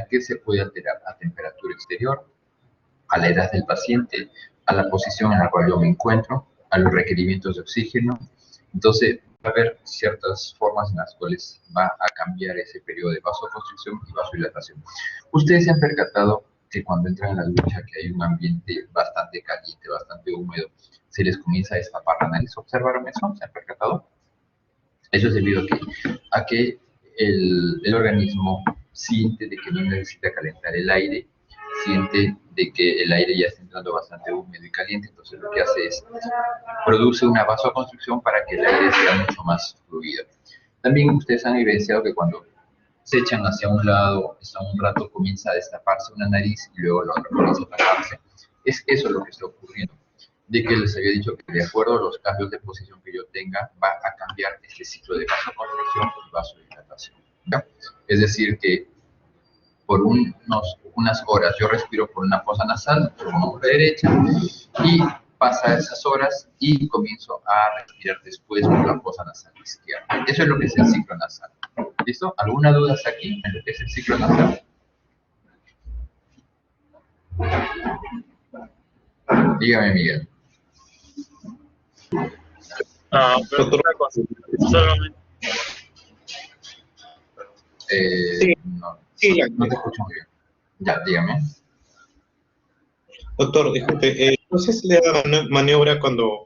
que se puede alterar a temperatura exterior, a la edad del paciente, a la posición en la cual yo me encuentro, a los requerimientos de oxígeno. Entonces, va a haber ciertas formas en las cuales va a cambiar ese periodo de vasoconstricción y vasodilatación. Ustedes se han percatado que cuando entran en la ducha, que hay un ambiente bastante caliente, bastante húmedo, se les comienza a destapar la nariz. ¿Observaron eso? ¿Se han percatado? Eso es debido a que el organismo siente de que no necesita calentar el aire, siente de que el aire ya está entrando bastante húmedo y caliente, entonces lo que hace es produce una vasoconstricción para que el aire sea mucho más fluido. También ustedes han evidenciado que cuando se echan hacia un lado, está un rato, comienza a destaparse una nariz y luego la otra comienza a taparse. Es eso lo que está ocurriendo. De que les había dicho que de acuerdo a los cambios de posición que yo tenga, va a cambiar este ciclo de vasoconstricción y vasodilatación. ¿Ya? Es decir, que por unas horas yo respiro por una fosa nasal, por una boca derecha, y pasa esas horas y comienzo a respirar después por la fosa nasal izquierda. Eso es lo que es el ciclo nasal. ¿Listo? ¿Alguna duda hasta aquí en lo que es el ciclo nasal? Dígame, Miguel. Pero una cosa, solamente... Sí. No te escucho muy bien. Ya, dígame. Doctor, disculpe, ¿no se le da maniobra cuando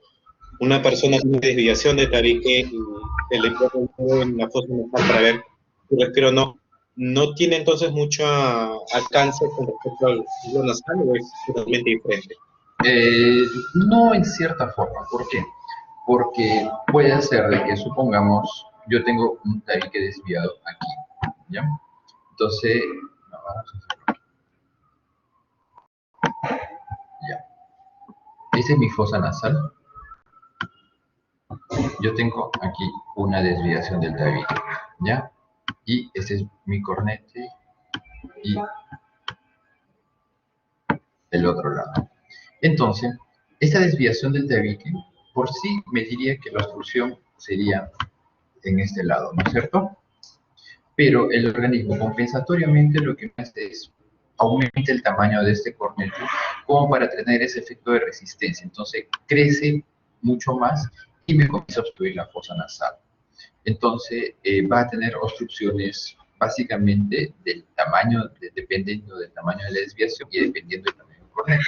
una persona tiene desviación de tabique y se le pone en la fosa nasal para ver si respira o no? ¿No tiene entonces mucho alcance con respecto al ciclo nasal o es totalmente diferente? No en cierta forma. ¿Por qué? Porque puede ser de que, supongamos, yo tengo un tabique desviado aquí, ¿ya? Entonces, no, vamos a hacerlo aquí. Ya. Esta es mi fosa nasal. Yo tengo aquí una desviación del tabique, ¿ya? Y este es mi cornete y el otro lado. Entonces, esta desviación del tabique, por sí me diría que la obstrucción sería en este lado, ¿no es cierto? Pero el organismo compensatoriamente lo que hace es aumenta el tamaño de este cornete como para tener ese efecto de resistencia. Entonces crece mucho más y me comienza a obstruir la fosa nasal. Entonces va a tener obstrucciones básicamente del tamaño, dependiendo del tamaño de la desviación y dependiendo del tamaño del cornete.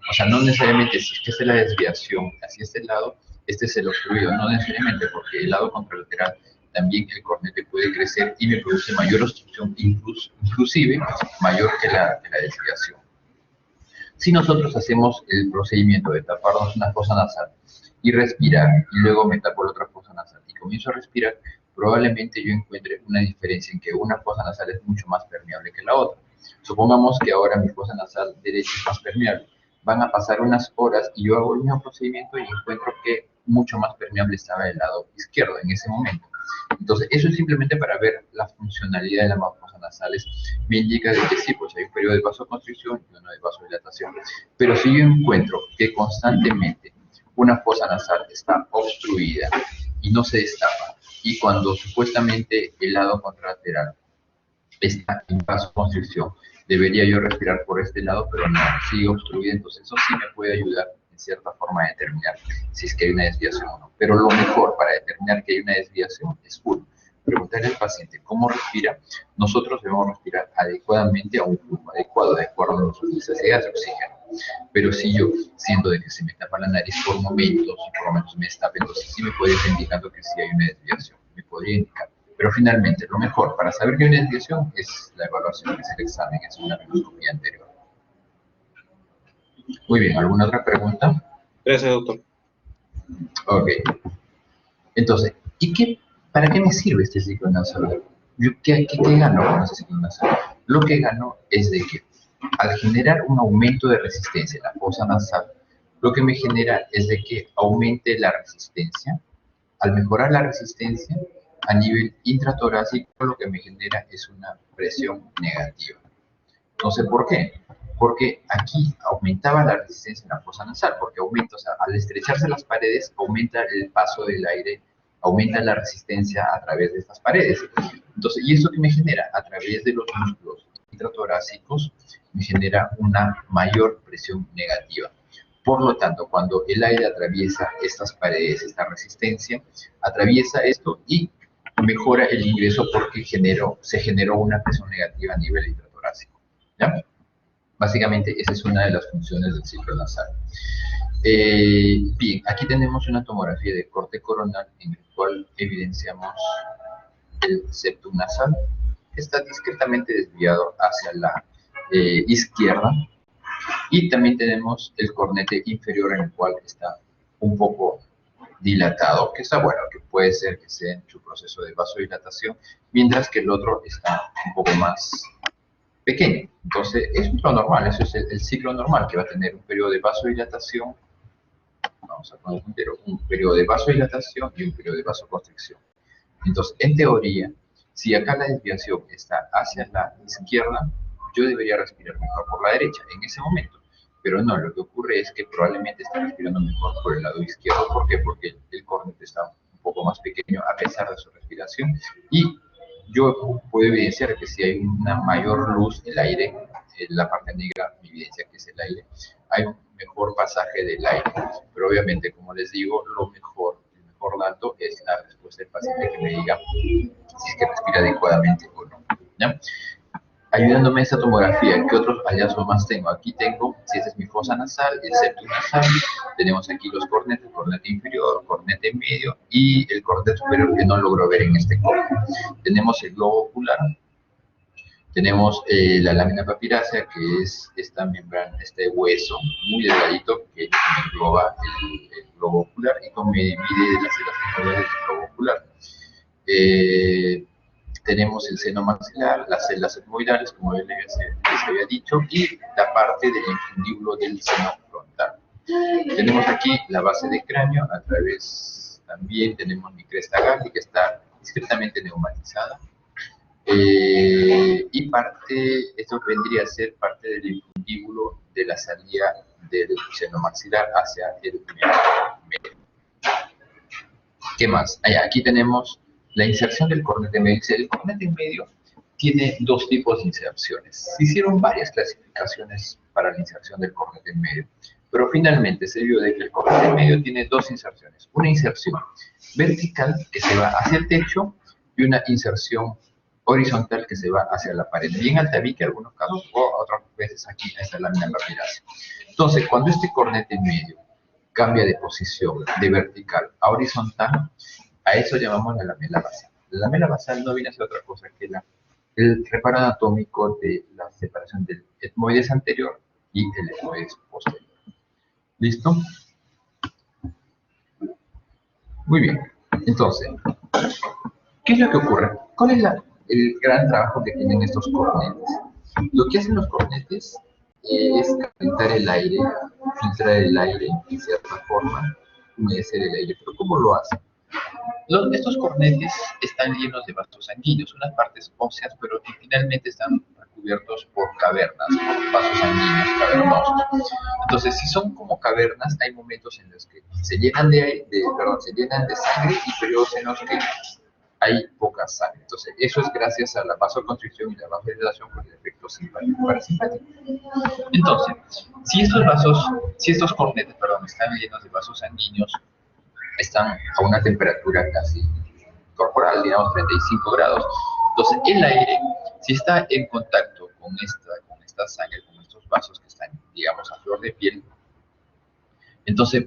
O sea, no necesariamente si es que es la desviación hacia este lado, este es el obstruido, no necesariamente, porque el lado contralateral también el cornete puede crecer y me produce mayor obstrucción, inclusive mayor que la desviación. Si nosotros hacemos el procedimiento de taparnos una fosa nasal y respirar, y luego me tapo la otra fosa nasal y comienzo a respirar, probablemente yo encuentre una diferencia en que una fosa nasal es mucho más permeable que la otra. Supongamos que ahora mi fosa nasal derecha es más permeable. Van a pasar unas horas y yo hago el mismo procedimiento y encuentro que mucho más permeable estaba el lado izquierdo en ese momento. Entonces, eso es simplemente para ver la funcionalidad de las fosas nasales. Me indica de que sí, pues hay un periodo de vasoconstricción y uno de vasodilatación. Pero si yo encuentro que constantemente una fosa nasal está obstruida y no se destapa, y cuando supuestamente el lado contralateral está en vasoconstricción, debería yo respirar por este lado, pero no, sigue obstruida, entonces eso sí me puede ayudar en cierta forma a determinar si es que hay una desviación o no. Pero lo mejor para determinar que hay una desviación es uno, preguntarle al paciente cómo respira, nosotros debemos respirar adecuadamente a un flujo adecuado, de acuerdo a nuestras necesidades de oxígeno. Pero si yo siento de que se me tapa la nariz por momentos, y por lo menos me está, entonces sí me podría estar indicando que sí hay una desviación, me podría indicar. Pero finalmente, lo mejor para saber que hay una desviación es la evaluación, es el examen, es una radiografía anterior. Muy bien, ¿alguna otra pregunta? Gracias, doctor. Ok. Entonces, ¿para qué me sirve este ciclo nasal? ¿Qué gano con este ciclo nasal? Lo que gano es de que al generar un aumento de resistencia en la fosa nasal, lo que me genera es de que aumente la resistencia. Al mejorar la resistencia a nivel intratorácico, lo que me genera es una presión negativa. No sé por qué. Porque aquí aumentaba la resistencia en la fosa nasal, porque aumenta, o sea, al estrecharse las paredes, aumenta el paso del aire, aumenta la resistencia a través de estas paredes. Entonces, ¿y eso que me genera? A través de los músculos intratorácicos, me genera una mayor presión negativa. Por lo tanto, cuando el aire atraviesa estas paredes, esta resistencia, atraviesa esto y mejora el ingreso porque se generó una presión negativa a nivel intratorácico. ¿Ya? Básicamente, esa es una de las funciones del ciclo nasal. Bien, aquí tenemos una tomografía de corte coronal en el cual evidenciamos el septum nasal, que está discretamente desviado hacia la izquierda, y también tenemos el cornete inferior en el cual está un poco dilatado, que está bueno, que puede ser que sea en su proceso de vasodilatación, mientras que el otro está un poco más pequeño. Entonces, es lo normal, eso es el ciclo normal, que va a tener un periodo de vasodilatación, vamos a poner un periodo de vasodilatación y un periodo de vasoconstricción. Entonces, en teoría, si acá la desviación está hacia la izquierda, yo debería respirar mejor por la derecha en ese momento. Pero no, lo que ocurre es que probablemente esté respirando mejor por el lado izquierdo. ¿Por qué? Porque el cornete está un poco más pequeño a pesar de su respiración. Y yo puedo evidenciar que si hay una mayor luz, el aire, la parte negra evidencia que es el aire, hay un mejor pasaje del aire. Pero obviamente, como les digo, el mejor dato es la respuesta del paciente que me diga si es que respira adecuadamente o no. ¿Ya? Ayudándome a esta tomografía, ¿qué otros hallazgos más tengo? Aquí tengo, si esta es mi fosa nasal, el septum nasal, tenemos aquí los cornetes, cornete inferior, cornete medio y el cornete superior que no logro ver en este corte. Tenemos el globo ocular, tenemos la lámina papirácea, que es esta membrana, este hueso muy delgadito que engloba el globo ocular y que mide las células etmoidales del globo ocular. Tenemos el seno maxilar, las células etmoidales, como les había dicho, y la parte del infundíbulo del seno frontal. Tenemos aquí la base del cráneo, a través también tenemos mi cresta gástrica, que está discretamente neumatizada. Y esto vendría a ser parte del infundíbulo de la salida del seno maxilar hacia el medio. ¿Qué más? Aquí tenemos la inserción del cornete medio. El cornete medio tiene dos tipos de inserciones. Se hicieron varias clasificaciones para la inserción del cornete medio, pero finalmente se vio de que el cornete medio tiene dos inserciones. Una inserción vertical que se va hacia el techo y una inserción horizontal que se va hacia la pared, bien al tabique en algunos casos, o otras veces aquí a esta lámina papirácea. Entonces, cuando este cornete medio cambia de posición de vertical a horizontal, a eso llamamos la lamela basal. La lamela basal no viene a ser otra cosa que el reparo anatómico de la separación del etmoides anterior y el etmoides posterior. ¿Listo? Muy bien. Entonces, ¿qué es lo que ocurre? ¿Cuál es el gran trabajo que tienen estos cornetes? Lo que hacen los cornetes es calentar el aire, filtrar el aire en cierta forma, humedecer el aire. ¿Pero cómo lo hacen? Estos cornetes están llenos de vasos sanguíneos, unas partes óseas, pero que finalmente están recubiertos por cavernas, por vasos sanguíneos cavernosos. Entonces, si son como cavernas, hay momentos en los que se llenan se llenan de sangre y periodos en los que hay poca sangre. Entonces, eso es gracias a la vasoconstricción y la vasodilatación por el efecto simpático parasimpático. Entonces, si estos cornetes están llenos de vasos sanguíneos, están a una temperatura casi corporal, digamos 35 grados. Entonces, el aire, si está en contacto con esta sangre, con estos vasos que están, digamos, a flor de piel, entonces,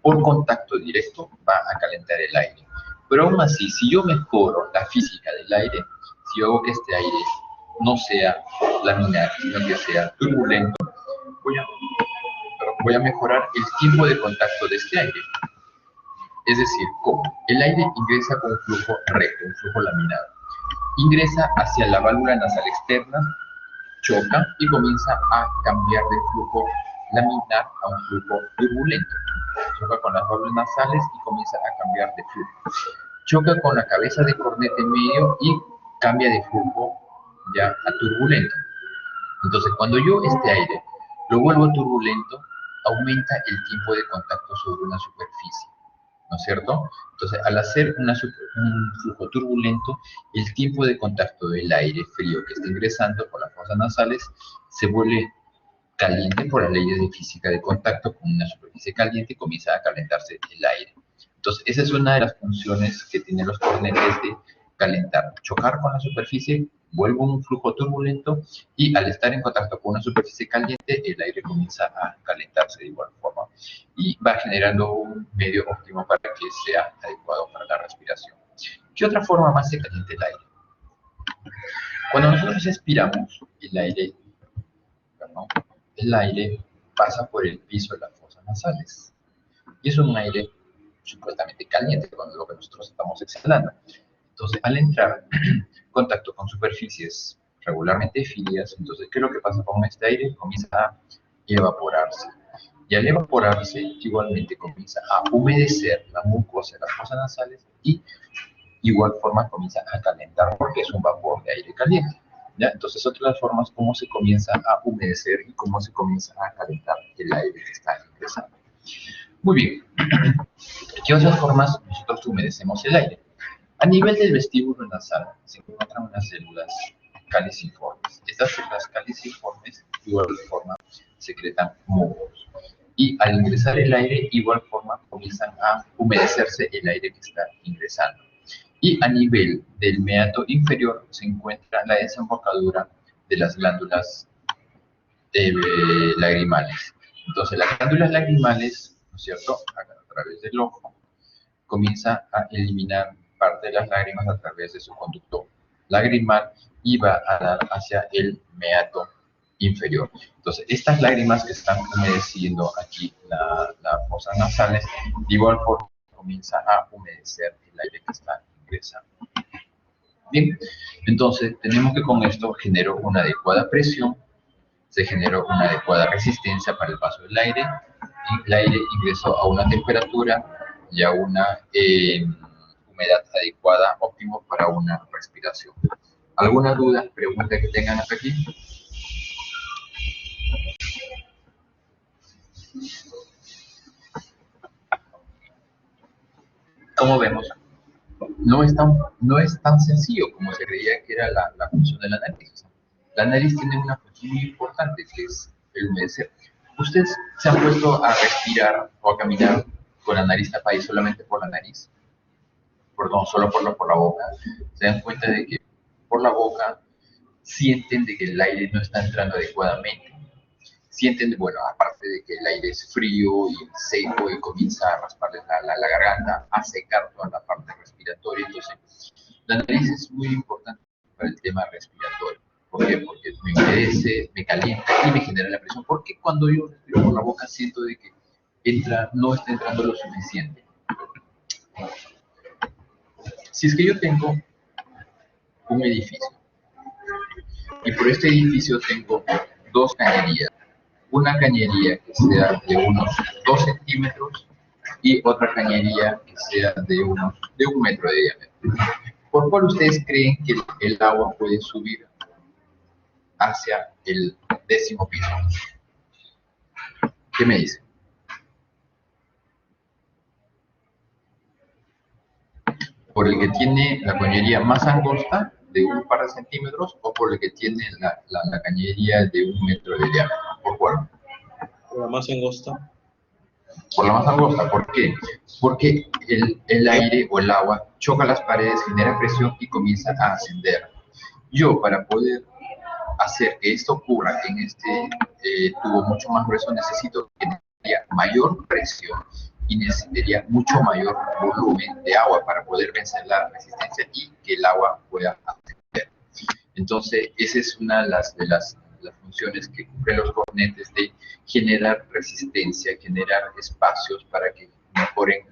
por contacto directo va a calentar el aire. Pero aún así, si yo mejoro la física del aire, si yo hago que este aire no sea laminar, sino que sea turbulento, voy a mejorar el tiempo de contacto de este aire. Es decir, ¿cómo? El aire ingresa con un flujo recto, un flujo laminado. Ingresa hacia la válvula nasal externa, choca y comienza a cambiar de flujo laminar a un flujo turbulento. Choca con las válvulas nasales y comienza a cambiar de flujo. Choca con la cabeza de corneta en medio y cambia de flujo ya a turbulento. Entonces, cuando yo este aire lo vuelvo turbulento, aumenta el tiempo de contacto sobre una superficie, ¿no es cierto? Entonces, al hacer un flujo turbulento, el tiempo de contacto del aire frío que está ingresando por las fosas nasales se vuelve caliente por las leyes de física de contacto con una superficie caliente y comienza a calentarse el aire. Entonces, esa es una de las funciones que tienen los cornetes de calentar, chocar con la superficie, vuelve un flujo turbulento y al estar en contacto con una superficie caliente, el aire comienza a calentarse de igual forma y va generando un medio óptimo para que sea adecuado para la respiración. ¿Qué otra forma más se calienta el aire? Cuando nosotros expiramos, el aire pasa por el piso de las fosas nasales y es un aire supuestamente caliente con lo que nosotros estamos exhalando. Entonces, al entrar en contacto con superficies regularmente frías, entonces, ¿qué es lo que pasa con este aire? Comienza a evaporarse. Y al evaporarse, igualmente comienza a humedecer la mucosa de las fosas nasales y igual forma comienza a calentar porque es un vapor de aire caliente. ¿Ya? Entonces, otra de las formas como se comienza a humedecer y cómo se comienza a calentar el aire que está ingresando. Muy bien. ¿Qué otras formas nosotros humedecemos el aire? A nivel del vestíbulo nasal se encuentran unas células caliciformes. Estas células caliciformes, de igual forma, secretan mohos. Y al ingresar el aire, igual forma, comienzan a humedecerse el aire que está ingresando. Y a nivel del meato inferior se encuentra la desembocadura de las glándulas lagrimales. Entonces, las glándulas lagrimales, ¿no es cierto?, a través del ojo, comienza a eliminar parte de las lágrimas a través de su conducto lagrimal y va a dar hacia el meato inferior. Entonces, estas lágrimas que están humedeciendo aquí las fosas nasales, de igual forma comienza a humedecer el aire que está ingresando. Bien, entonces tenemos que con esto generó una adecuada presión, se generó una adecuada resistencia para el paso del aire y el aire ingresó a una temperatura y a una humedad adecuada, óptimo para una respiración. ¿Alguna duda, pregunta que tengan hasta aquí? Como vemos, no es tan sencillo como se creía que era la función de la nariz. La nariz tiene una función muy importante, que es el humedecer. ¿Ustedes se han puesto a respirar o a caminar con la nariz tapada y solamente por la nariz? Perdón, solo por la boca. Se dan cuenta de que por la boca sienten de que el aire no está entrando adecuadamente. Sienten, bueno, aparte de que el aire es frío y seco y comienza a rasparles la garganta, a secar toda la parte respiratoria. Entonces, la nariz es muy importante para el tema respiratorio. ¿Por qué? Porque me humedece, me calienta y me genera la presión. Porque cuando yo respiro por la boca siento de que no está entrando lo suficiente. Si es que yo tengo un edificio y por este edificio tengo dos cañerías, una cañería que sea de unos 2 centímetros y otra cañería que sea de 1 metro de diámetro. ¿Por cuál ustedes creen que el agua puede subir hacia el 10º piso? ¿Qué me dicen? ¿Por el que tiene la cañería más angosta de un par de centímetros o por el que tiene la cañería de 1 metro de diámetro? ¿Por cuál? La más angosta. por la más angosta. ¿Por qué? Porque el aire o el agua choca las paredes, genera presión y comienza a ascender. Yo, para poder hacer que esto ocurra en este tubo mucho más grueso, necesito que haya mayor presión y necesitaría mucho mayor volumen de agua para poder vencer la resistencia y que el agua pueda ascender. Entonces, esa es una de las funciones que cumplen los cornetes, de generar resistencia, generar espacios para que mejoren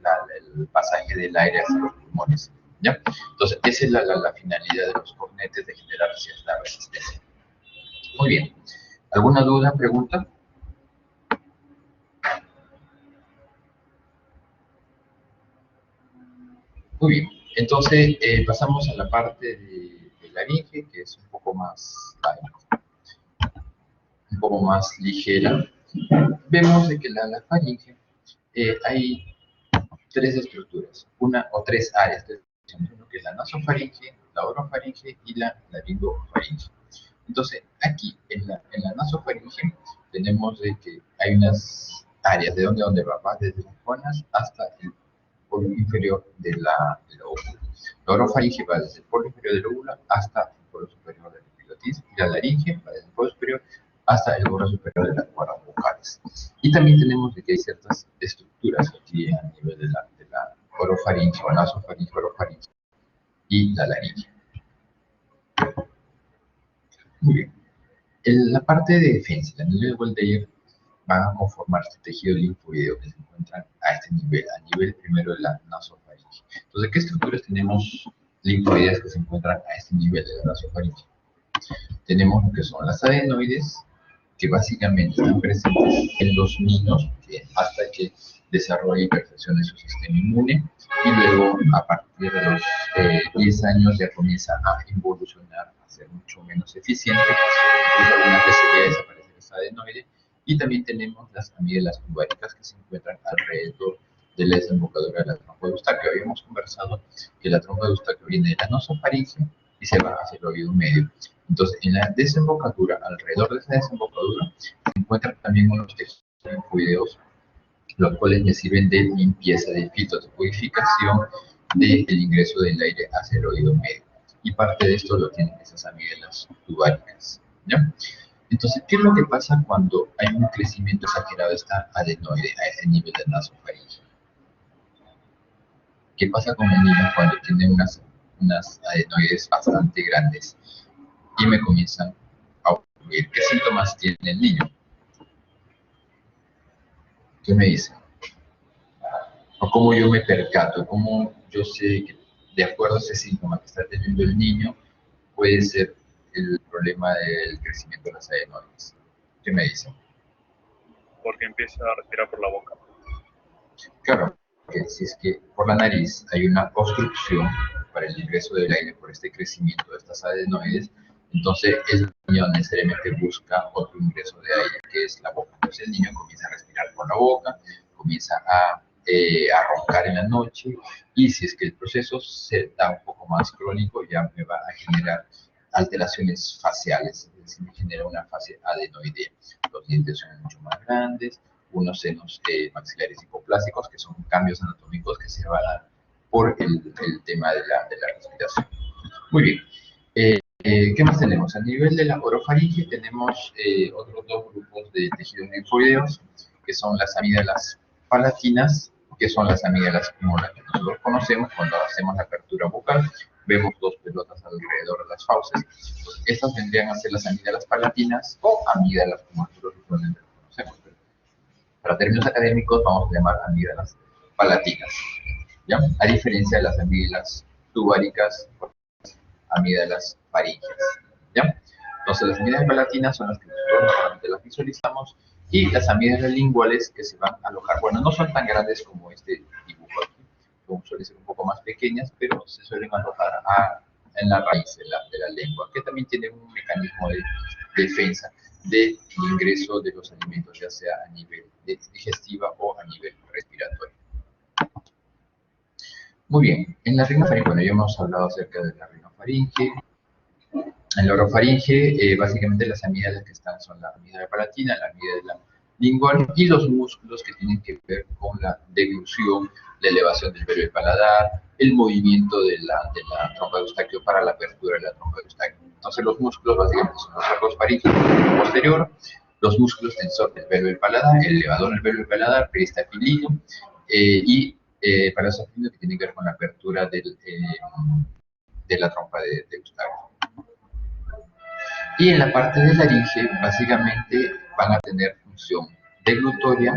el pasaje del aire hacia los pulmones. ¿Ya? Entonces, esa es la finalidad de los cornetes, de generar cierta resistencia. Muy bien. ¿Alguna duda, pregunta? Muy bien. Entonces, pasamos a la parte de laringe, que es un poco más ligera. Vemos de que la faringe hay tres estructuras, una o tres áreas, uno que es la nasofaringe, la orofaringe y la laringofaringe. Entonces, aquí en la nasofaringe tenemos de que hay unas áreas de donde va desde las juanas hasta el polo inferior de la óvula. La orofaringe va desde el polo inferior de la óvula hasta el polo superior de la epiglottis, y la laringe va desde el polo superior hasta el borde superior de las cuerdas vocales. Y también tenemos de que hay ciertas estructuras aquí a nivel de la orofaringe o nasofaringe, orofaringe y la laringe. Muy bien. En la parte de defensa, el anillo de Waldeyer van a conformar este tejido linfoideo que se encuentran a este nivel, a nivel primero de la nasofaringe. Entonces, ¿qué estructuras tenemos linfoideas que se encuentran a este nivel de la nasofaringe? Tenemos lo que son las adenoides, que básicamente están presentes en los niños hasta que desarrolla y perfeccione su sistema inmune, y luego a partir de los 10 años ya comienza a involucionar, a ser mucho menos eficiente, incluso algunas veces ya desaparece esa adenoide. Y también tenemos las amígdalas tubáricas que se encuentran alrededor de la desembocadura de la trompa de Eustaquio. Habíamos conversado que la trompa de Eustaquio viene de la nasofaringe y se va hacia el oído medio. Entonces, en la desembocadura, alrededor de esa desembocadura, se encuentran también unos tejidos linfoideos, los cuales me sirven de limpieza, de filtro, de purificación del ingreso del aire hacia el oído medio. Y parte de esto lo tienen esas amígdalas tubáricas, ¿ya? Entonces, ¿qué es lo que pasa cuando hay un crecimiento exagerado de esta adenoide a ese nivel de nasofaringe? ¿Qué pasa con el niño cuando tiene unas adenoides bastante grandes y me comienzan a ocurrir? ¿Qué síntomas tiene el niño? ¿Qué me dice? O cómo yo me percato, cómo yo sé que de acuerdo a ese síntoma que está teniendo el niño, puede ser el problema del crecimiento de las adenoides. ¿Qué me dice? Porque empieza a respirar por la boca. Claro, que si es que por la nariz hay una obstrucción para el ingreso del aire por este crecimiento de estas adenoides, entonces el niño necesariamente busca otro ingreso de aire, que es la boca. Entonces el niño comienza a respirar por la boca, comienza a roncar en la noche, y si es que el proceso se da un poco más crónico, ya me va a generar alteraciones faciales, es decir, me genera una fase adenoidea. Los dientes son mucho más grandes, unos senos maxilares hipoplásicos, que son cambios anatómicos que se van a dar por el tema de la respiración. Muy bien. ¿Qué más tenemos? A nivel de la orofaringe tenemos otros dos grupos de tejidos linfoideos, que son las amígdalas palatinas, que son las amígdalas como las que nosotros conocemos cuando hacemos la apertura bucal. Vemos dos pelotas alrededor de las fauces. Entonces, estas vendrían a ser las amígdalas palatinas o amígdalas como nosotros usualmente conocemos. Para términos académicos vamos a llamar amígdalas palatinas, ¿ya? A diferencia de las amígdalas tubáricas o amígdalas faríngeas, ¿ya? Entonces las amígdalas palatinas son las que nosotros normalmente las visualizamos, y las amígdalas linguales que se van a alojar, bueno, no son tan grandes como este dibujo aquí, suelen ser un poco más pequeñas, pero se suelen alojar en la raíz de la lengua, que también tiene un mecanismo de defensa del ingreso de los alimentos, ya sea a nivel digestiva o a nivel respiratorio. Muy bien, en la rinofaringe, bueno, ya hemos hablado acerca de la rinofaringe. En la orofaringe, básicamente las amígdalas que están son la amígdala palatina, la amígdala lingual, y los músculos que tienen que ver con la deglución, la elevación del velo del paladar, el movimiento de la trompa de Eustaquio para la apertura de la trompa de Eustaquio. Entonces los músculos básicamente son los arcos faríngeos posterior, los músculos tensor del velo del paladar, el elevador del velo del paladar, peristafilino, y palasofilino, que tiene que ver con la apertura de la trompa de Eustaquio. Y en la parte de laringe, básicamente van a tener función deglutoria,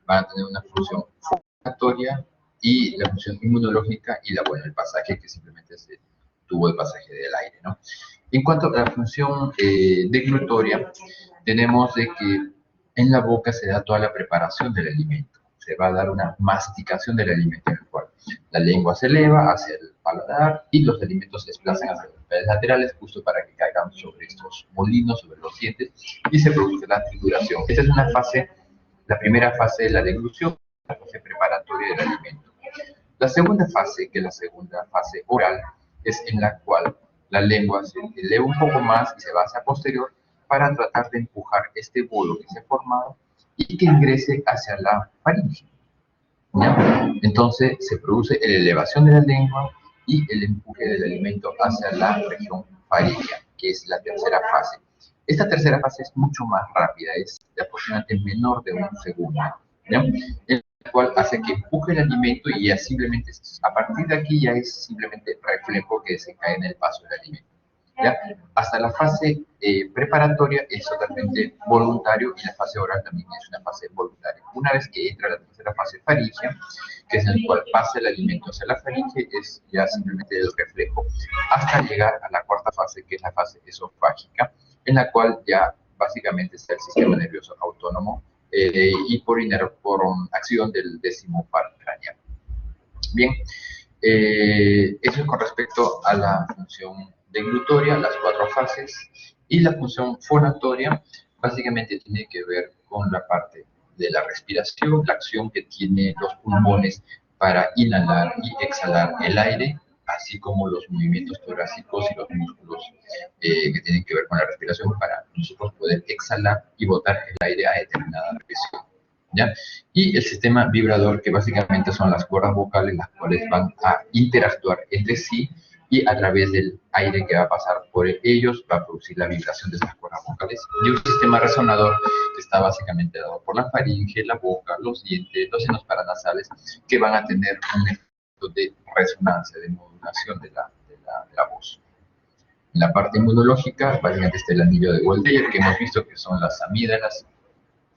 van a tener una función fonatoria y la función inmunológica y el pasaje, que simplemente es el tubo de pasaje del aire, ¿no? En cuanto a la función deglutoria, tenemos de que en la boca se da toda la preparación del alimento. Se va a dar una masticación del alimento, en el cual la lengua se eleva hacia el paladar y los alimentos se desplazan hacia los paredes laterales, justo para que caigan sobre estos molinos, sobre los dientes, y se produce la trituración. Esta es una fase, la primera fase de la deglución, la fase preparatoria del alimento. La segunda fase, que es la segunda fase oral, es en la cual la lengua se eleva un poco más y se va hacia posterior para tratar de empujar este bolo que se ha formado y que ingrese hacia la faringe. ¿Ya? Entonces se produce la elevación de la lengua y el empuje del alimento hacia la región faríngea, que es la tercera fase. Esta tercera fase es mucho más rápida, es de aproximadamente menor de un segundo, ¿ya? En la cual hace que empuje el alimento y ya simplemente, a partir de aquí ya es simplemente reflejo que se cae en el paso del alimento. ¿Ya? Hasta la fase preparatoria es totalmente voluntario, y la fase oral también es una fase voluntaria. Una vez que entra la tercera fase faríngea, que es en la cual pasa el alimento hacia la faringe, es ya simplemente el reflejo, hasta llegar a la cuarta fase, que es la fase esofágica, en la cual ya básicamente está el sistema nervioso autónomo y por acción del 10º par craneal. Bien, eso es con respecto a la función deglutoria, las 4 fases, y la función fonatoria básicamente tiene que ver con la parte de la respiración, la acción que tienen los pulmones para inhalar y exhalar el aire, así como los movimientos torácicos y los músculos que tienen que ver con la respiración para nosotros poder exhalar y botar el aire a determinada presión. ¿Ya? Y el sistema vibrador, que básicamente son las cuerdas vocales, las cuales van a interactuar entre sí, y a través del aire que va a pasar por ellos va a producir la vibración de esas cuerdas vocales, y un sistema resonador que está básicamente dado por la faringe, la boca, los dientes, los senos paranasales, que van a tener un efecto de resonancia, de modulación de la voz. En la parte inmunológica, básicamente está el anillo de Waldeyer, que hemos visto que son las amígdalas,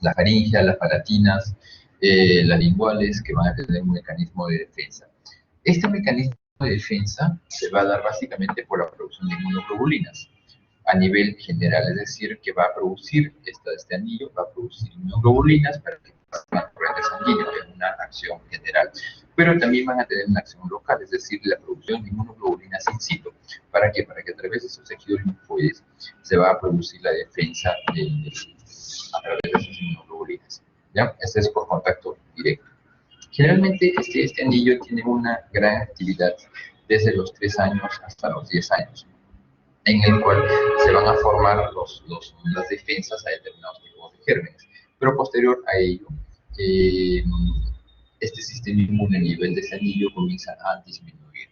la faringe, las palatinas, las linguales, que van a tener un mecanismo de defensa. Este mecanismo de defensa se va a dar básicamente por la producción de inmunoglobulinas a nivel general, es decir, que va a producir este anillo, va a producir inmunoglobulinas para que pasen al torrente sanguíneo, que es una acción general, pero también van a tener una acción local, es decir, la producción de inmunoglobulinas in situ. ¿Para qué? Para que a través de esos tejidos linfoides se va a producir la defensa a través de esas inmunoglobulinas. ¿Ya? Este es por contacto directo. Generalmente este anillo tiene una gran actividad desde los 3 años hasta los 10 años, en el cual se van a formar las defensas a determinados tipos de gérmenes. Pero posterior a ello, este sistema inmune a nivel de ese anillo comienza a disminuir.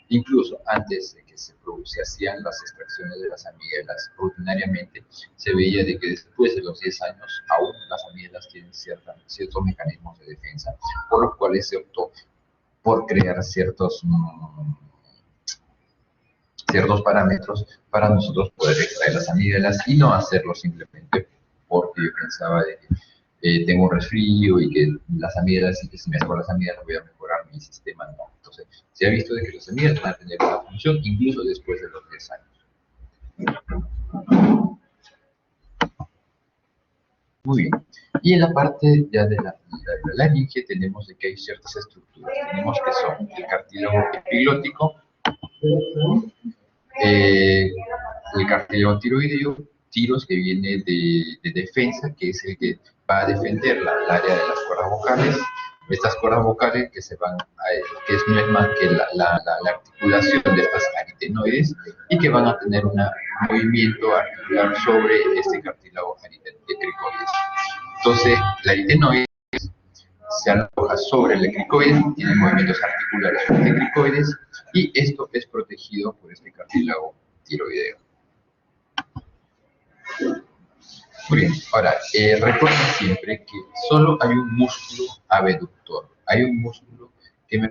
Incluso antes de que se hacían las extracciones de las amígdalas rutinariamente, se veía de que después de los 10 años aún las amígdalas tienen ciertos mecanismos de defensa, por los cuales se optó por crear ciertos parámetros para nosotros poder extraer las amígdalas, y no hacerlo simplemente porque yo pensaba de que tengo un resfrío y que las amígdalas, y que si me hago las amígdalas voy a mejorar mi sistema. No. Entonces, se ha visto de que las amígdalas van a tener una función incluso después de los 10 años. Muy bien. Y en la parte ya de la laringe tenemos de que hay ciertas estructuras. Tenemos que son el cartílago epiglótico, el cartílago tiroideo, tiros, que viene de defensa, que es el que va a defender el área de las cuerdas vocales. Estas cuerdas vocales que que no es más que la articulación de estas aritenoides, y que van a tener un movimiento articular sobre este cartílago cricoides. Entonces, la aritenoide se aloja sobre el cricoide, tiene movimientos articulares sobre el cricoides, y esto es protegido por este cartílago tiroideo. Muy bien, ahora, recuerden siempre que solo hay un músculo abductor, hay un músculo que me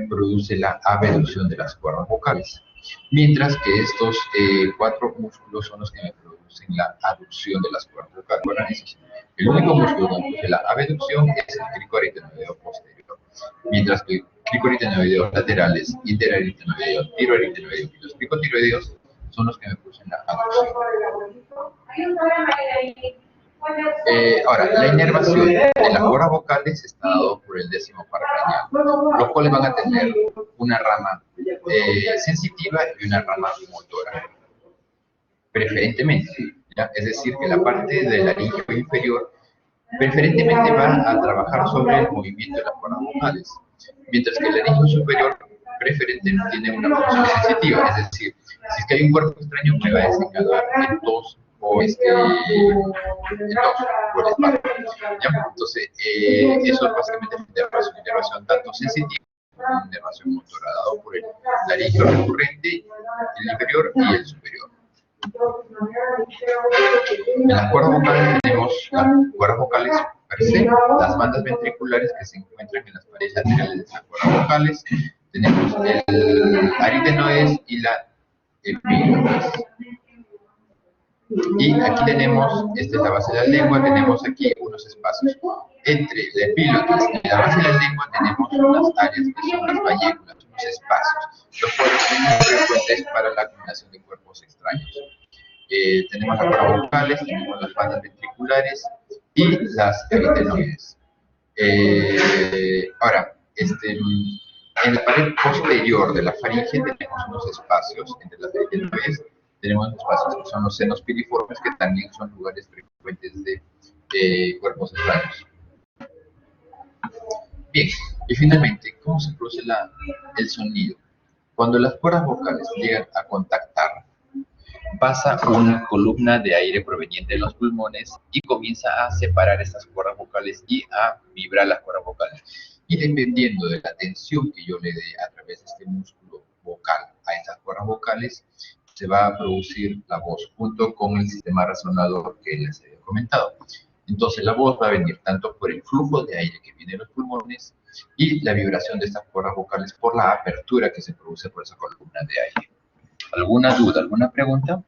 produce la abducción de las cuerdas vocales, mientras que estos 4 músculos son los que me producen la aducción de las cuerdas vocales. Recuerden eso. El único músculo que produce la abducción es el cricoaritenoideo posterior, mientras que el cricoaritenoideo laterales, interaritenoideo, tiroaritenoideo y los cricotiroideos son los que me producen la aducción. Ahora, la inervación de las cuerdas vocales está dado por el 10º par craneal, los cuales van a tener una rama sensitiva y una rama motora, preferentemente, ¿ya? Es decir, que la parte del laringio inferior preferentemente va a trabajar sobre el movimiento de las cuerdas vocales, mientras que el laringio superior preferentemente tiene una función sensitiva, es decir, si es que hay un cuerpo extraño me va a desencadenar en tos o el espasmo. Entonces, eso es básicamente la inervación tanto sensitiva como la inervación motora, dado por el laringio recurrente, el inferior y el superior. En las cuerdas vocales tenemos las cuerdas vocales per se, las bandas ventriculares que se encuentran en las paredes laterales de las cuerdas vocales, tenemos el aritenoides y la epíglotis. Y aquí tenemos, esta es la base de la lengua, tenemos aquí unos espacios. Entre la epíglotis y la base de la lengua tenemos unas áreas que son las valléculas, unos espacios, los cuales son muy frecuentes para la acumulación de cuerpos extraños. Tenemos las cuerdas vocales, tenemos las bandas ventriculares y las aritenoides. Ahora, en la pared posterior de la faringe tenemos unos espacios entre las aritenoides, tenemos espacios que son los senos piriformes, que también son lugares frecuentes de cuerpos extraños. Bien, y finalmente, ¿cómo se produce el sonido? Cuando las cuerdas vocales llegan a contactar, pasa una columna de aire proveniente de los pulmones y comienza a separar estas cuerdas vocales y a vibrar las cuerdas vocales. Y dependiendo de la tensión que yo le dé a través de este músculo vocal a estas cuerdas vocales, se va a producir la voz junto con el sistema resonador que les había comentado. Entonces la voz va a venir tanto por el flujo de aire que viene de los pulmones y la vibración de estas cuerdas vocales por la apertura que se produce por esa columna de aire. ¿Alguna duda, alguna pregunta?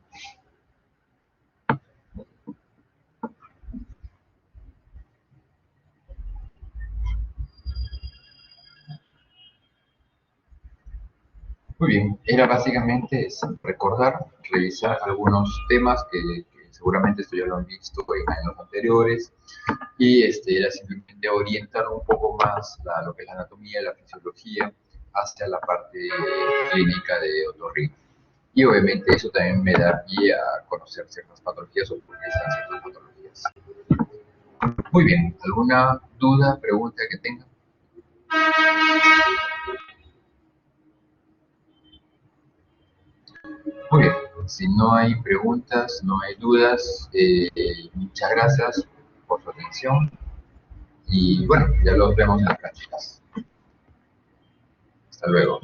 Muy bien, era básicamente recordar, revisar algunos temas que seguramente esto ya lo han visto en años anteriores, y era simplemente orientar un poco más lo que es la anatomía, la fisiología, hacia la parte clínica de otorrino. Y obviamente eso también me da pie a conocer ciertas patologías o por qué están ciertas patologías. Muy bien, ¿alguna duda, pregunta que tengan? Muy bien, si no hay preguntas, no hay dudas, muchas gracias por su atención y bueno, ya los vemos en las prácticas. Hasta luego.